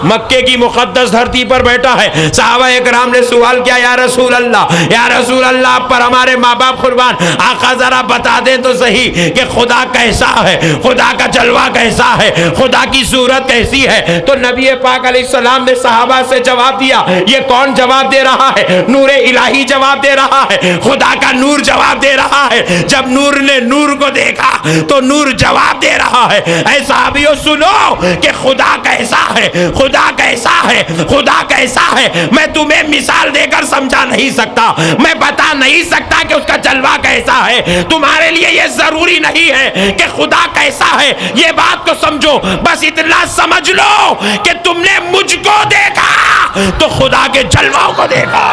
मक्के की मुकद्दस धरती पर बैठा है। सहाबा इकराम ने सवाल किया, या रसूल अल्लाह पर हमारे माँ बाप कुर्बान, आका जरा बता दें तो सही कि खुदा कैसा है, खुदा का जलवा कैसा है, खुदा की सूरत कैसी है। तो नबी पाक अलैहिस्सलाम ने सहाबा से जवाब दिया। ये कौन जवाब दे रहा है? नूरे इलाही जवाब दे रहा है, खुदा का नूर जवाब दे रहा है। जब नूर ने नूर को देखा तो नूर जवाब दे रहा है, ऐ सहाबियों सुनो कि खुदा कैसा है, खुदा कैसा है, खुदा कैसा है। मैं तुम्हें मिसाल देकर समझा नहीं सकता, मैं बता नहीं सकता कि उसका जलवा कैसा है। तुम्हारे लिए यह जरूरी नहीं है कि खुदा कैसा है, ये बात को समझो। बस इतना समझ लो कि तुमने मुझको देखा तो खुदा के जलवाओं को देखा।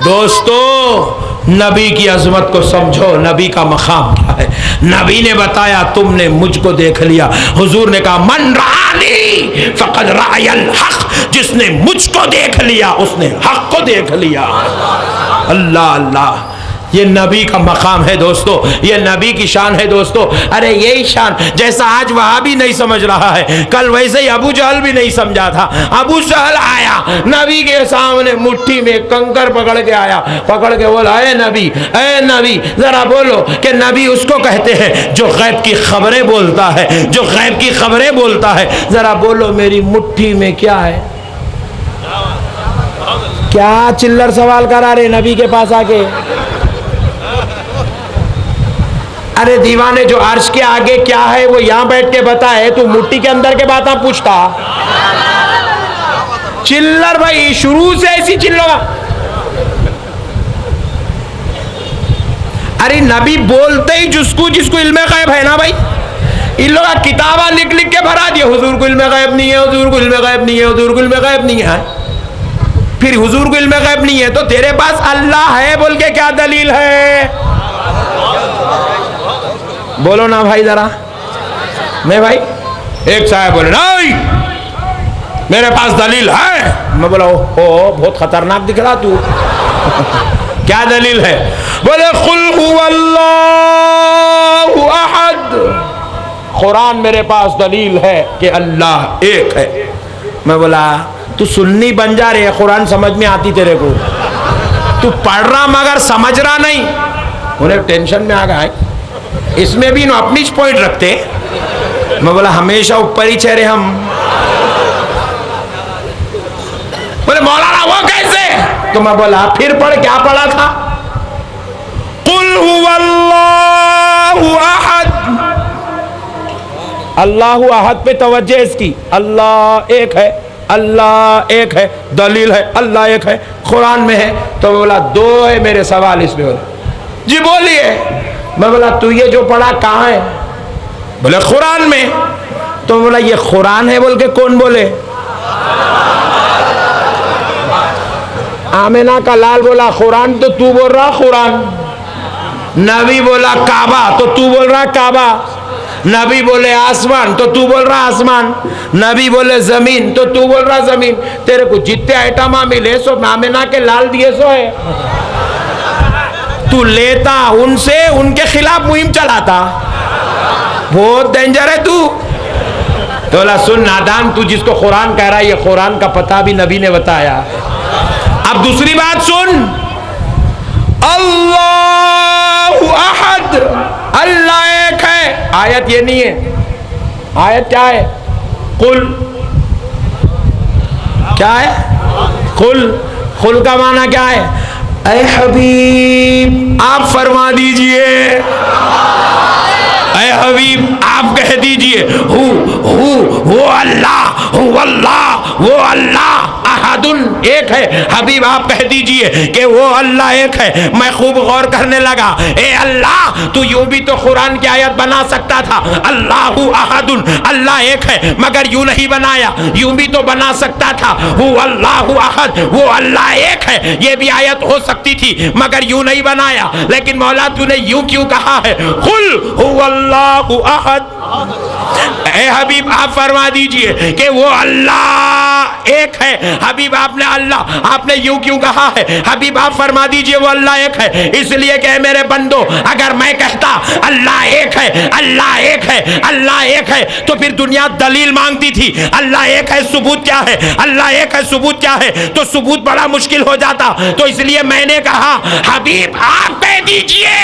दोस्तों नबी की अजमत को समझो, नबी का मकाम क्या है। नबी ने बताया तुमने मुझको देख लिया। हुजूर ने कहा मन रानी फकद रायल हक, जिसने मुझको देख लिया उसने हक को देख लिया। अल्लाह अल्लाह, ये नबी का मकाम है दोस्तों, ये नबी की शान है दोस्तों। अरे यही शान जैसा आज वहां भी नहीं समझ रहा है, कल वैसे ही अबू जहल भी नहीं समझा था। अबू जहल आया नबी के सामने, मुट्ठी में कंकर पकड़ के आया, पकड़ के बोला ए नबी जरा बोलो कि नबी उसको कहते हैं जो गैब की खबरें बोलता है, जो गैब की खबरें बोलता है। जरा बोलो मेरी मुट्ठी में क्या है। क्या चिल्लर सवाल करा रहे नबी के पास आके। अरे दीवाने, जो अर्श के आगे क्या है वो यहां बैठ के बताए, तू मुट्ठी के अंदर के बात पूछता। चिल्लर भाई शुरू से ऐसी चिल्लवा। अरे नबी बोलते ही जिसको इल्मे गैब है ना भाई, इन लोग किताबा लिख लिख के भरा दिया, हुजूर को इल्मे गैब नहीं है, हुजूर को इल्मे गैब नहीं है, हुजूर को इल्मे गैब नहीं है। फिर हुजूर को इल्मे गैब नहीं है तो तेरे पास अल्लाह है बोल के क्या दलील है? बोलो ना भाई जरा। मैं भाई एक साहब बोले नहीं मेरे पास दलील है। मैं बोला ओ बहुत खतरनाक दिख रहा तू। क्या दलील है? बोले कुल हुवल्लाहु अहद, कुरान मेरे पास दलील है कि अल्लाह एक है। मैं बोला तू सुन्नी बन जा रही है, कुरान समझ में आती तेरे को, तू पढ़ रहा मगर समझ रहा नहीं। उन्हें टेंशन में आ गया, इसमें भी अपनी पॉइंट रखते। मैं बोला हमेशा ऊपर ही चेहरे हम। बोले मौलाना वो कैसे? तो मैं बोला फिर पढ़, क्या पढ़ा था? कुल हुवल्लाहु अहद, अल्लाहु अहद पे तवज्जो इसकी। अल्लाह एक है, अल्लाह एक है, दलील है अल्लाह एक है, कुरान में है। तो बोला दो है मेरे सवाल इसमें। बोले जी बोलिए। मैं बोला तू ये जो पढ़ा कहाँ है? बोले कुरान में। तो बोला ये कुरान है बोल के कौन बोले? आमिना का लाल बोला कुरान, तो तू बोल रहा कुरान। नबी बोला काबा, तो तू बोल रहा काबा। नबी बोले आसमान, तो तू बोल रहा आसमान। नबी बोले जमीन, तो तू बोल रहा जमीन। तेरे को जितने आइटम मिले सो आमिना के लाल दिए सो है। तू लेता उनसे, उनके खिलाफ मुहिम चलाता। बहुत डेंजर है तू। तो बोला सुन नादान, तू जिसको कुरान कह रहा है ये कुरान का पता भी नबी ने बताया। अब दूसरी बात सुन, अल्लाहु अहद, अल्लाह एक है। आयत ये नहीं है, आयत क्या है? कुल, क्या है? कुल का माना क्या है? ऐ हबीब आप फरमा दीजिए, ऐ हबीब आप कह दीजिए वो अल्लाह वो अल्लाह अहदुन, एक है। हबीब आप कह दीजिए कि वो अल्लाह एक है। मैं खूब गौर करने लगा, ए अल्लाह तू यूं भी तो कुरान की आयत बना सकता था, अल्लाहु अहदुन, अल्लाह एक है, मगर यूं नहीं बनाया। यूं भी तो बना सकता था, हु अल्लाहु अहद, वो अल्लाह एक है, ये भी आयत हो सकती थी, मगर यूं नहीं बनाया। लेकिन मौला तूने यूं क्यों कहा है, कुल हु अल्लाहु अहद। ए हबीब आप फरमा दीजिए कि वो अल्लाह एक है। हबीब आपने अल्लाह आपने यूं क्यों कहा है? हबीब आप फरमा दीजिए वो अल्लाह एक है, इसलिए कि मेरे बंदो, अगर मैं कहता अल्लाह एक है, अल्लाह एक है, अल्लाह एक है, तो फिर दुनिया दलील मांगती थी। अल्लाह एक है, सबूत क्या है? अल्लाह एक है, सबूत क्या है? तो सबूत बड़ा मुश्किल हो जाता। तो इसलिए मैंने कहा हबीब आप कह दीजिए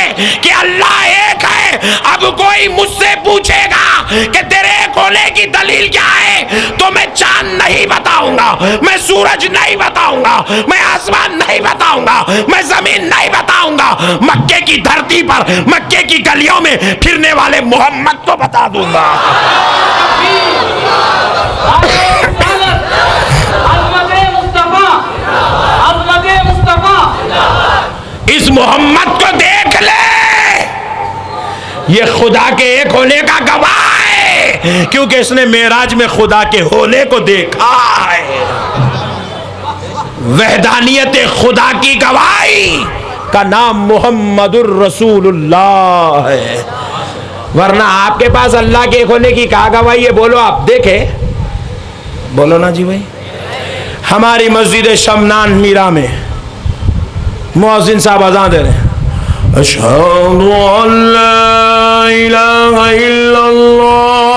कि अल्लाह एक है। अब कोई मुझसे पूछेगा कि तेरे एक होने की दलील क्या है, तो मैं चांद नहीं बताऊंगा, मैं सूरज नहीं बताऊंगा, मैं आसमान नहीं बताऊंगा, मैं जमीन नहीं बताऊंगा। मक्के की धरती पर, मक्के की गलियों में फिरने वाले मोहम्मद को बता दूंगा। इस मोहम्मद को देख ले, ये खुदा के एक होने का गवाह है, क्योंकि इसने मेराज में खुदा के होने को देखा है। वहदानियत खुदा की गवाही का नाम मुहम्मदुर रसूलुल्लाह है। वरना आपके पास अल्लाह के एक होने की क्या गवाही है? बोलो, आप देखे, बोलो ना जी भाई। हमारी मस्जिद शमनान मीरा में मुअज्जिन साहब अज़ान दे रहे हैं, अशहदु अल्ला इलाहा इल्लल्लाह,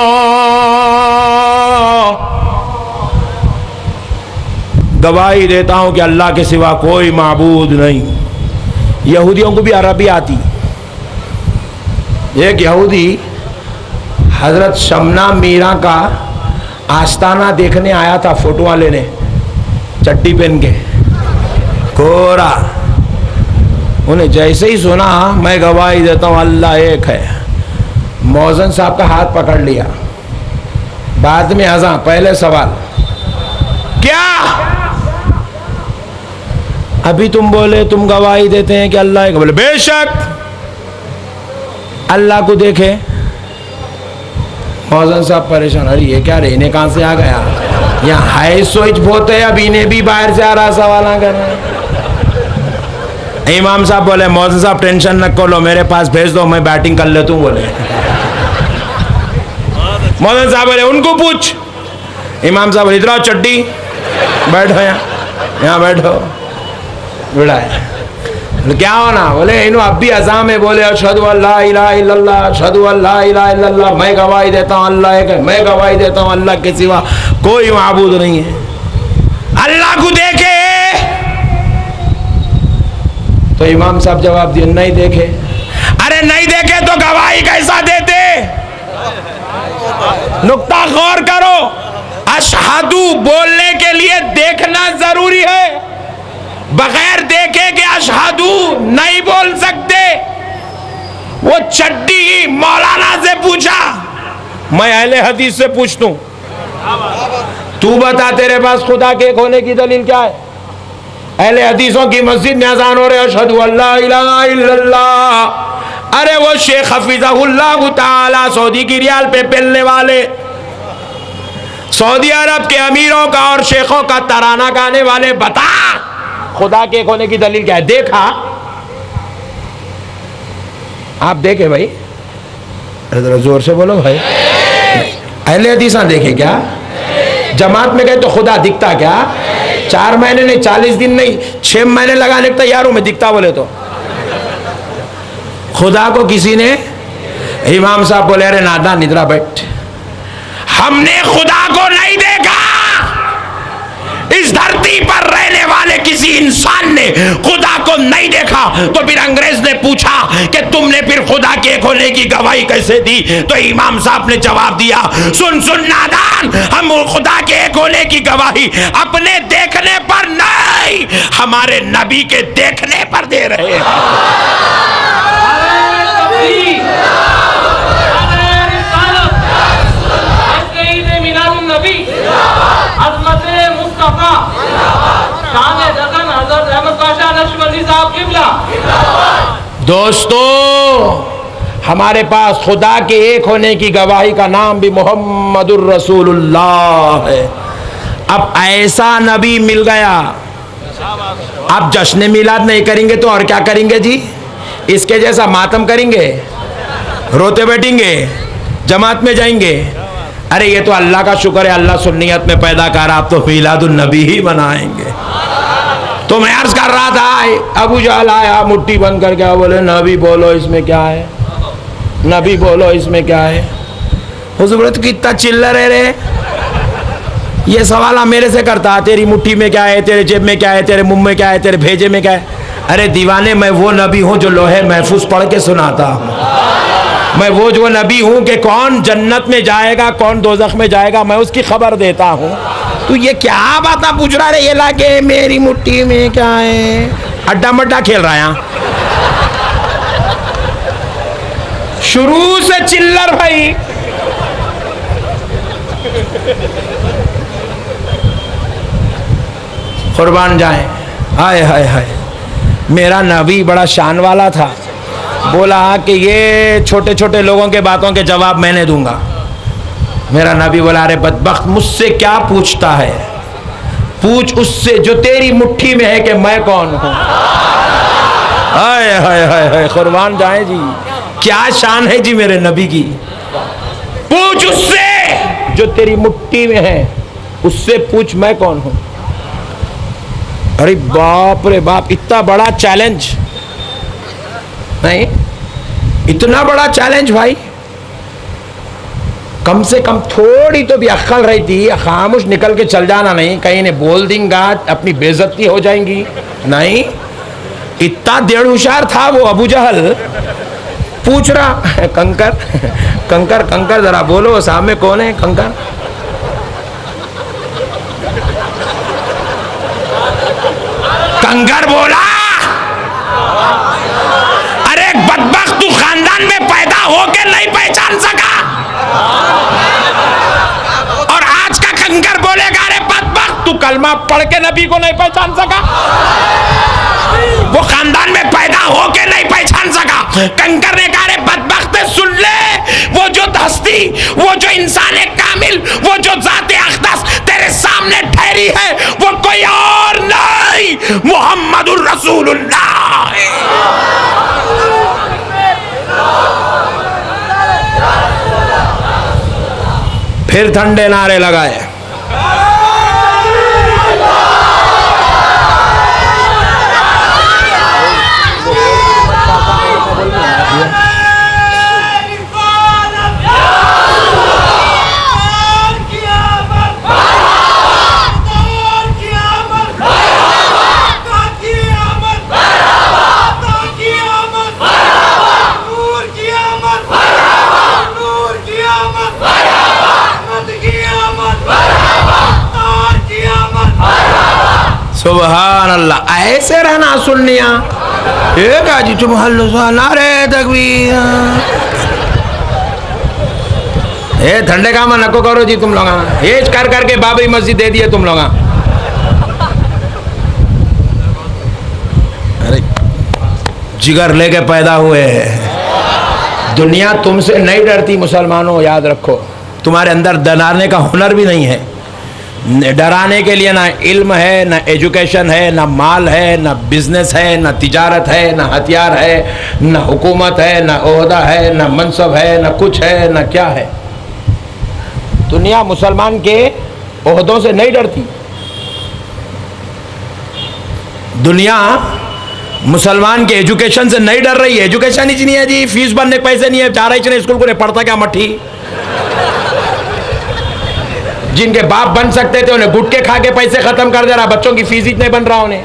गवाही देता हूं कि अल्लाह के सिवा कोई माबूद नहीं। यहूदियों को भी अरबी आती। एक यहूदी हजरत शमना मीरा का आस्ताना देखने आया था, फोटोआं लेने, चड्डी पहन के, कोरा। उन्हें जैसे ही सुना मैं गवाही देता हूँ अल्लाह एक है, मौज़न साहब का हाथ पकड़ लिया। बाद में अज़ां, पहले सवाल क्या? अभी तुम बोले तुम गवाही देते हैं कि अल्लाह एक। बोले बेशक। अल्लाह को देखे? मौज़न साहब परेशान, अरे ये क्या रहने कहाँ से आ गया? यहाँ हाई सोच बहुत है, अब इन्हें भी बाहर से आ रहा सवाल कर रहे हैं। इमाम साहब बोले मौज़न साहब टेंशन न करो, मेरे पास भेज दो, मैं बैटिंग कर लेता हूँ। बोले मौज़न साहब बोले उनको पूछ। इमाम साहब बोले इधर आओ, चड्डी बैठो, यहाँ बैठो। बुलाए, क्या होना? बोले इन्हों अब भी अज़ां में बोले अशहदु अल्ला इलाहा इल्लल्लाह, अशहदु अल्ला इलाहा इल्लल्लाह, मैं गवाही देता हूँ अल्लाह एक है, मैं गवाही देता हूँ अल्लाह के सिवा कोई माबूद नहीं है। अल्लाह को देखे? तो इमाम साहब जवाब दिए नहीं देखे। अरे नहीं देखे तो गवाही कैसा देते? नुक्ता गौर करो, अशहदु बोलने के लिए देखना जरूरी है, बगैर देखे के अशहदु नहीं बोल सकते। वो चड्डी मौलाना से पूछा, मैं अहले हदीस से पूछता हूं, तू बता तेरे पास खुदा के एक होने की दलील क्या है? अहले हदीसों की मस्जिद में अज़ान हो रहे, अशहदु अल्ला इलाहा इल्लल्लाह। अरे वो शेख हफिज़हुल्लाह ताला सऊदी की रियाल पे पहनने वाले, सऊदी अरब के अमीरों का और शेखों का तराना गाने वाले, बता खुदा के एक होने की दलील क्या है? देखा? आप देखे भाई? अरे जरा जोर से बोलो भाई। अहले हदीसा देखे क्या? जमात में गए तो खुदा दिखता क्या? 4 महीने नहीं, 40 दिन नहीं, 6 महीने लगाने का तैयार हूं मैं, दिखता बोले तो। खुदा को किसी ने, इमाम साहब बोले अरे नादान निद्रा बैठ, हमने खुदा को नहीं देखा। इस धरती पर रहने वाले किसी इंसान ने खुदा को नहीं देखा। तो फिर अंग्रेज ने पूछा कि तुमने फिर खुदा के एक होने की गवाही कैसे दी? तो इमाम साहब ने जवाब दिया, सुन सुन नादान, हम खुदा के एक होने की गवाही अपने देखने पर नहीं, हमारे नबी के देखने पर दे रहे हैं। मुस्तफा दोस्तों, हमारे पास खुदा के एक होने की गवाही का नाम भी मुहम्मदुर रसूलुल्लाह है। अब ऐसा नबी मिल गया, आप जश्न मिलाद नहीं करेंगे तो और क्या करेंगे जी? इसके जैसा मातम करेंगे, रोते बैठेंगे, जमात में जाएंगे? अरे ये तो अल्लाह का शुक्र है, अल्लाह सुन्नियत में पैदा कर, आप तो मिलादुन नबी ही मनाएंगे। तो मैं अर्ज कर रहा था, अबू जहल आया मुट्ठी बंद करके, बोले नबी बोलो इसमें क्या है, नबी बोलो इसमें क्या है। हुजूर तो कितना चिल्लर है रे, ये सवाल मेरे से करता, तेरी मुट्ठी में क्या है, तेरे जेब में क्या है, तेरे मुंह में क्या है, तेरे भेजे में क्या है। अरे दीवाने, मैं वो नबी हूँ जो लोहे महफूज पढ़ के सुनाता हूँ। मैं वो जो नबी हूँ कि कौन जन्नत में जाएगा कौन दोजख में जाएगा, मैं उसकी खबर देता हूँ। तू ये क्या बात पूछ रहा है? ये लाके मेरी मुट्ठी में क्या है, अड्डा मड्डा खेल रहा है यहाँ। शुरू से चिल्लर भाई। कुर्बान जाए, हाय हाय हाय, मेरा नबी बड़ा शान वाला था। बोला कि ये छोटे छोटे लोगों के बातों के जवाब मैंने दूंगा। मेरा नबी बोला, अरे बदबख्त, मुझसे क्या पूछता है, पूछ उससे जो तेरी मुट्ठी में है कि मैं कौन हूं। हाय हाय हाय हाय, कुर्बान जाए जी, क्या शान है जी मेरे नबी की। पूछ उससे जो तेरी मुट्ठी में है, उससे पूछ मैं कौन हूं। अरे बाप रे बाप, इतना बड़ा चैलेंज नहीं, इतना बड़ा चैलेंज भाई। कम से कम थोड़ी तो भी अक्ल रही थी, खामोश निकल के चल जाना नहीं, कहीं ने बोल देंगा अपनी बेइज्जती हो जाएंगी। नहीं, इतना देड़ होशियार था वो अबू जहल। पूछ रहा, कंकर कंकर कंकर जरा बोलो सामने कौन है कंकर। कंकर बोला, अरे बदबख्त, तू खानदान में पैदा होके नहीं पहचान सका, और आज का कंकर बोलेगा अरे बदबख्त, तू कलमा पढ़ के नबी को नहीं पहचान सका, वो खानदान में पैदा होके नहीं पहचान सका। कंकर ने कहा, अरे बदबख्त, सुन ले, वो जो हस्ती, वो जो इंसान कामिल, वो जो जाते अक़दस तेरे सामने ठहरी है, वो कोई और नहीं, मुहम्मदुर रसूलुल्लाह है। फिर ठंडे नारे लगाए। सुभान अल्लाह, ऐसे रहना सुन्निया। एक आजी तुम हल्लो नारे तकबीर, ए ठंडे काम नको करो जी तुम लोग, एज कर करके बाबरी मस्जिद दे दिए तुम लोग। अरे जिगर लेके पैदा हुए, दुनिया तुमसे नहीं डरती मुसलमानों, याद रखो। तुम्हारे अंदर डराने का हुनर भी नहीं है। डराने के लिए ना इल्म है, ना एजुकेशन है, ना माल है, ना बिजनेस है, ना तिजारत है, ना हथियार है, ना हुकूमत है, ना ओहदा है, ना मनसब है, ना कुछ है, ना क्या है। दुनिया मुसलमान के ओहदों से नहीं डरती। दुनिया मुसलमान के एजुकेशन से नहीं डर रही है। एजुकेशन ही नहीं है जी, फीस भरने पैसे नहीं है, जा रही नहीं स्कूल को, नहीं पढ़ता क्या मट्ठी। जिनके बाप बन सकते थे उन्हें गुटके खा के पैसे खत्म कर दे रहा, बच्चों की फीस ही नहीं बन रहा उन्हें।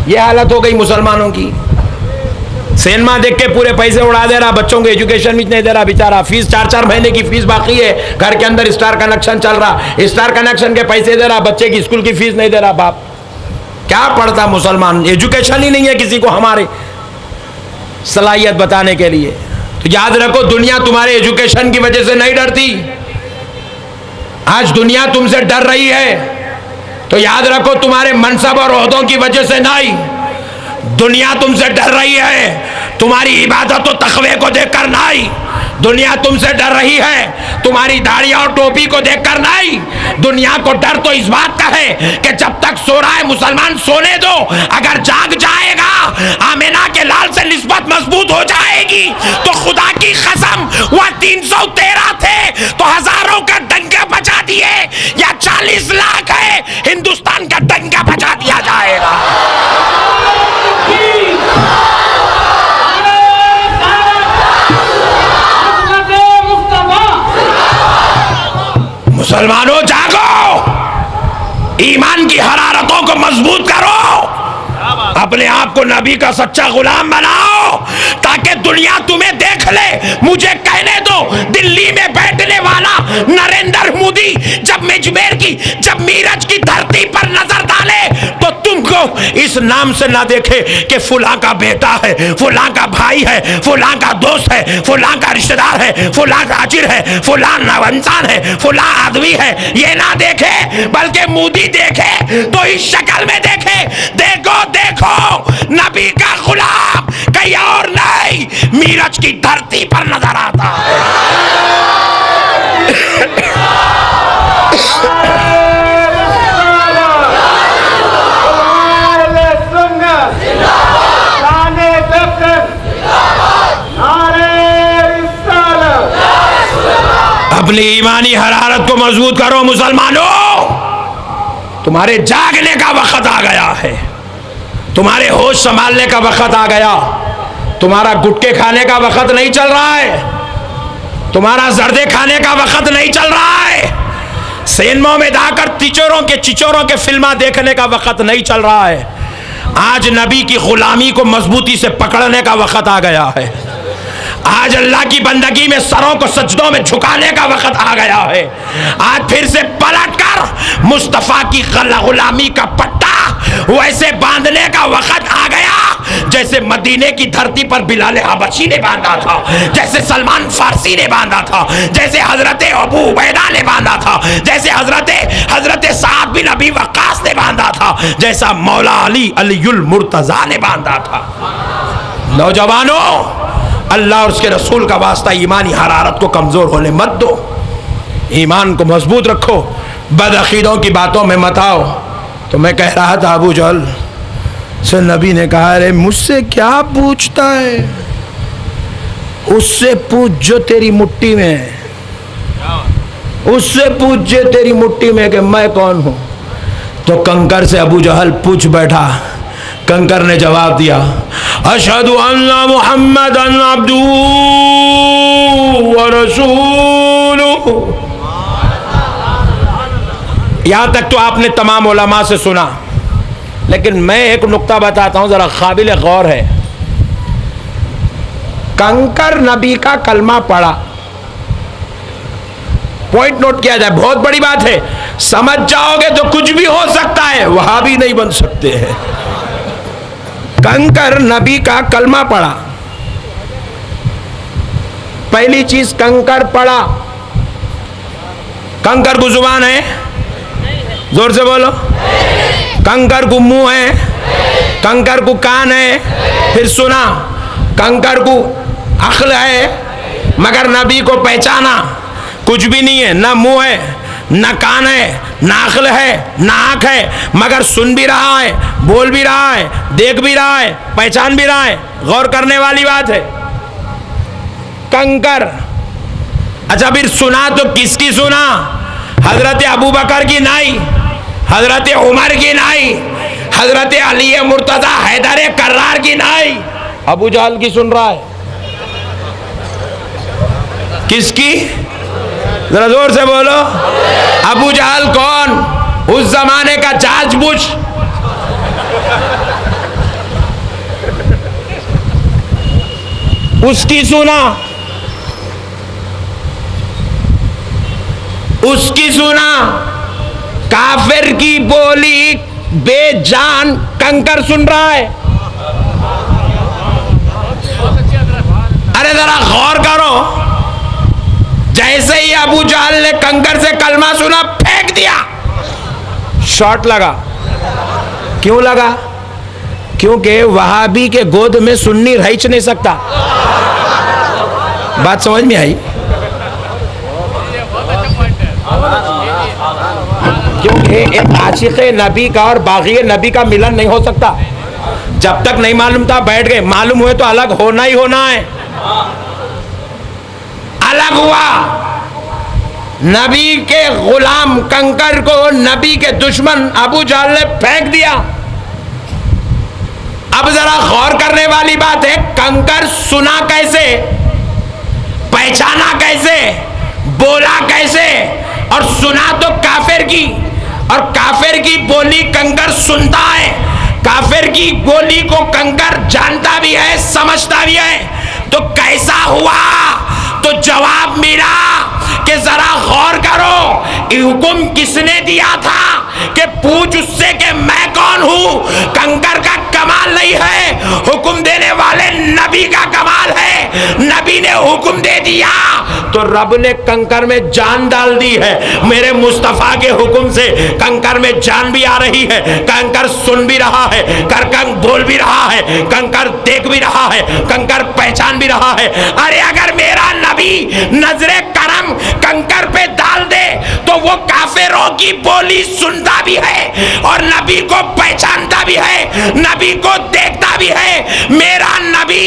यह हालत हो गई मुसलमानों की। सिनेमा देख के पूरे पैसे उड़ा दे रहा, बच्चों को एजुकेशन भी नहीं दे रहा बेचारा। फीस 4-4 महीने की फीस बाकी है, घर के अंदर स्टार कनेक्शन चल रहा, स्टार कनेक्शन के पैसे दे रहा, बच्चे की स्कूल की फीस नहीं दे रहा बाप। क्या पढ़ता मुसलमान, एजुकेशन ही नहीं है किसी को हमारे सलाहियत बताने के लिए। तो याद रखो, दुनिया तुम्हारे एजुकेशन की वजह से नहीं डरती। आज दुनिया तुमसे डर रही है तो याद रखो, तुम्हारे मनसब और ओहदों की वजह से नहीं, दुनिया तुमसे डर रही है, तुम्हारी इबादत और तकवे को देखकर नहीं। दुनिया तुमसे डर रही है तुम्हारी दाढ़ियां और टोपी को देखकर नहीं। दुनिया को डर तो इस बात का है कि जब तक सो रहा है मुसलमान सोने दो, अगर जाग जाएगा आमिना के लाल से निस्बत मजबूत हो जाएगी। तो खुदा की कसम वह 313 थे तो हजारों का डंका बचा दिए, या 40 लाख है हिंदुस्तान का डंका बचा दिया जाएगा। मुसलमानों जागो, ईमान की हरारतों को मजबूत करो, अपने आप को नबी का सच्चा गुलाम बनाओ ताकि दुनिया तुम्हें देख ले। मुझे कहने दो, दिल्ली में बैठने वाला नरेंद्र मोदी जब मीरज की धरती पर नजर डाले तो तुमको इस नाम से ना देखे कि फुला का बेटा है, फुला का भाई है, फुला का दोस्त है, फुला का रिश्तेदार है, फुला ताजिर है, फुला नवंसान है, फुला आदमी है, ये ना देखे, बल्कि मोदी देखे तो इस शक्ल में देखे। देखो देखो नबी का गुलाम कहीं और नहीं, मीरज की धरती पर नजर आता है। अपनी ईमानी हरारत को मजबूत करो मुसलमानों, तुम्हारे जागने का वक्त आ गया है, तुम्हारे होश संभालने का वक्त आ गया। तुम्हारा गुटके खाने का वक्त नहीं चल रहा है, तुम्हारा जर्दे खाने का वक्त नहीं चल रहा है, सिनेमा में जाकर चिचोरों के फिल्मा देखने का वक्त नहीं चल रहा है। आज नबी की गुलामी को मजबूती से पकड़ने का वक्त आ गया है। आज अल्लाह की बंदगी में सरों को सजदों में झुकाने का वक्त आ गया है। आज फिर से पलटकर मुस्तफा की गुलामी का पट्टा वैसे बांधने का वक्त आ गया जैसे मदीने की धरती पर बिलाल हबशी ने बांधा था, जैसे सलमान फारसी ने बांधा था, जैसे हजरत अबू उबैदा ने बांधा था, जैसे हजरत साद बिन अबी वक्कास ने बांधा था, जैसा मौला अली अलीउल मुर्तजा ने बांधा था। नौजवानों, अल्लाह और उसके रसूल का वास्ता ईमानी हरारत को कमजोर होने मत दो, ईमान को मजबूत रखो, बदअकीदों की बातों में मत आओ। तो मैं कह रहा था अबू जहल से नबी ने कहा, अरे मुझसे क्या पूछता है, उससे पूछ जो तेरी मुट्ठी में है, उससे पूछ जो तेरी मुट्ठी में कि मैं कौन हूं। तो कंकर से अबू जहल पूछ बैठा। कंकर ने जवाब दिया, अशहदु अन्ना मुहम्मदन अब्दुहु व रसूलुहु। यहां तक तो आपने तमाम उलमा से सुना, लेकिन मैं एक नुक्ता बताता हूं, जरा काबिल गौर है। कंकर नबी का कलमा पढ़ा, पॉइंट नोट किया जाए, बहुत बड़ी बात है, समझ जाओगे तो कुछ भी हो सकता है, वहाबी नहीं बन सकते हैं। कंकर नबी का कलमा पढ़ा, पहली चीज कंकर पढ़ा। कंकर को जुबान है, जोर से बोलो। कंकर को मुंह है, कंकर को कान है, फिर सुना। कंकर को अक्ल है, मगर नबी को पहचाना कुछ भी नहीं है, ना मुंह है, ना कान है, ना अक्ल है, ना आँख है, मगर सुन भी रहा है, बोल भी रहा है, देख भी रहा है, पहचान भी रहा है। गौर करने वाली बात है। कंकर। अच्छा, फिर सुना तो किसकी सुना? हजरत अबू बकर की नहीं, हजरत उमर की नहीं, हजरत अली मुर्तजा हैदर कर्रार की नहीं, अबू जहल की सुन रहा है। किसकी? जरा जोर से बोलो। अबू जहल कौन? उस जमाने का जॉर्ज बुश। उसकी सुना, उसकी सुना। काफिर की बोली बेजान कंकर सुन रहा है। अरे जरा गौर करो, जैसे ही अबू जहल ने कंकर से कलमा सुना, फेंक दिया, शॉट लगा। क्यों लगा? क्योंकि वहाबी के गोद में सुन्नी रह नहीं सकता। बात समझ में आई? क्योंकि एक आशिक नबी का और बागी नबी का मिलन नहीं हो सकता। जब तक नहीं मालूम था बैठ गए, मालूम हुए तो अलग होना ही होना है। अलग हुआ, नबी के गुलाम कंकर को नबी के दुश्मन अबू जहल ने फेंक दिया। अब जरा गौर करने वाली बात है, कंकर सुना कैसे, पहचाना कैसे, बोला कैसे? और सुना तो काफिर की, और काफिर की बोली कंकर सुनता है, काफिर की बोली को कंकर जानता भी है, समझता भी है। तो कैसा हुआ? तो जवाब मिला कि जरा गौर करो, ये हुक्म किसने दिया था कि पूछ उससे कि मैं कौन हूं। कंकर का कमाल नहीं है, हुक्म देने वाले नबी का कमाल है। नबी ने हुक्म दे दिया तो रब ने कंकर में जान डाल दी है। मेरे मुस्तफा के हुक्म से कंकर में जान भी आ रही है, कंकर सुन भी रहा है, कंकर बोल भी रहा है, कंकर देख भी रहा है, कंकर पहचान भी रहा है। अरे अगर मेरा नबी नजरे करम कंकर पे डाल दे तो वो काफिरों की बोली सुनता भी है और नबी को पहचानता भी है, नबी को देखता भी है। मेरा नबी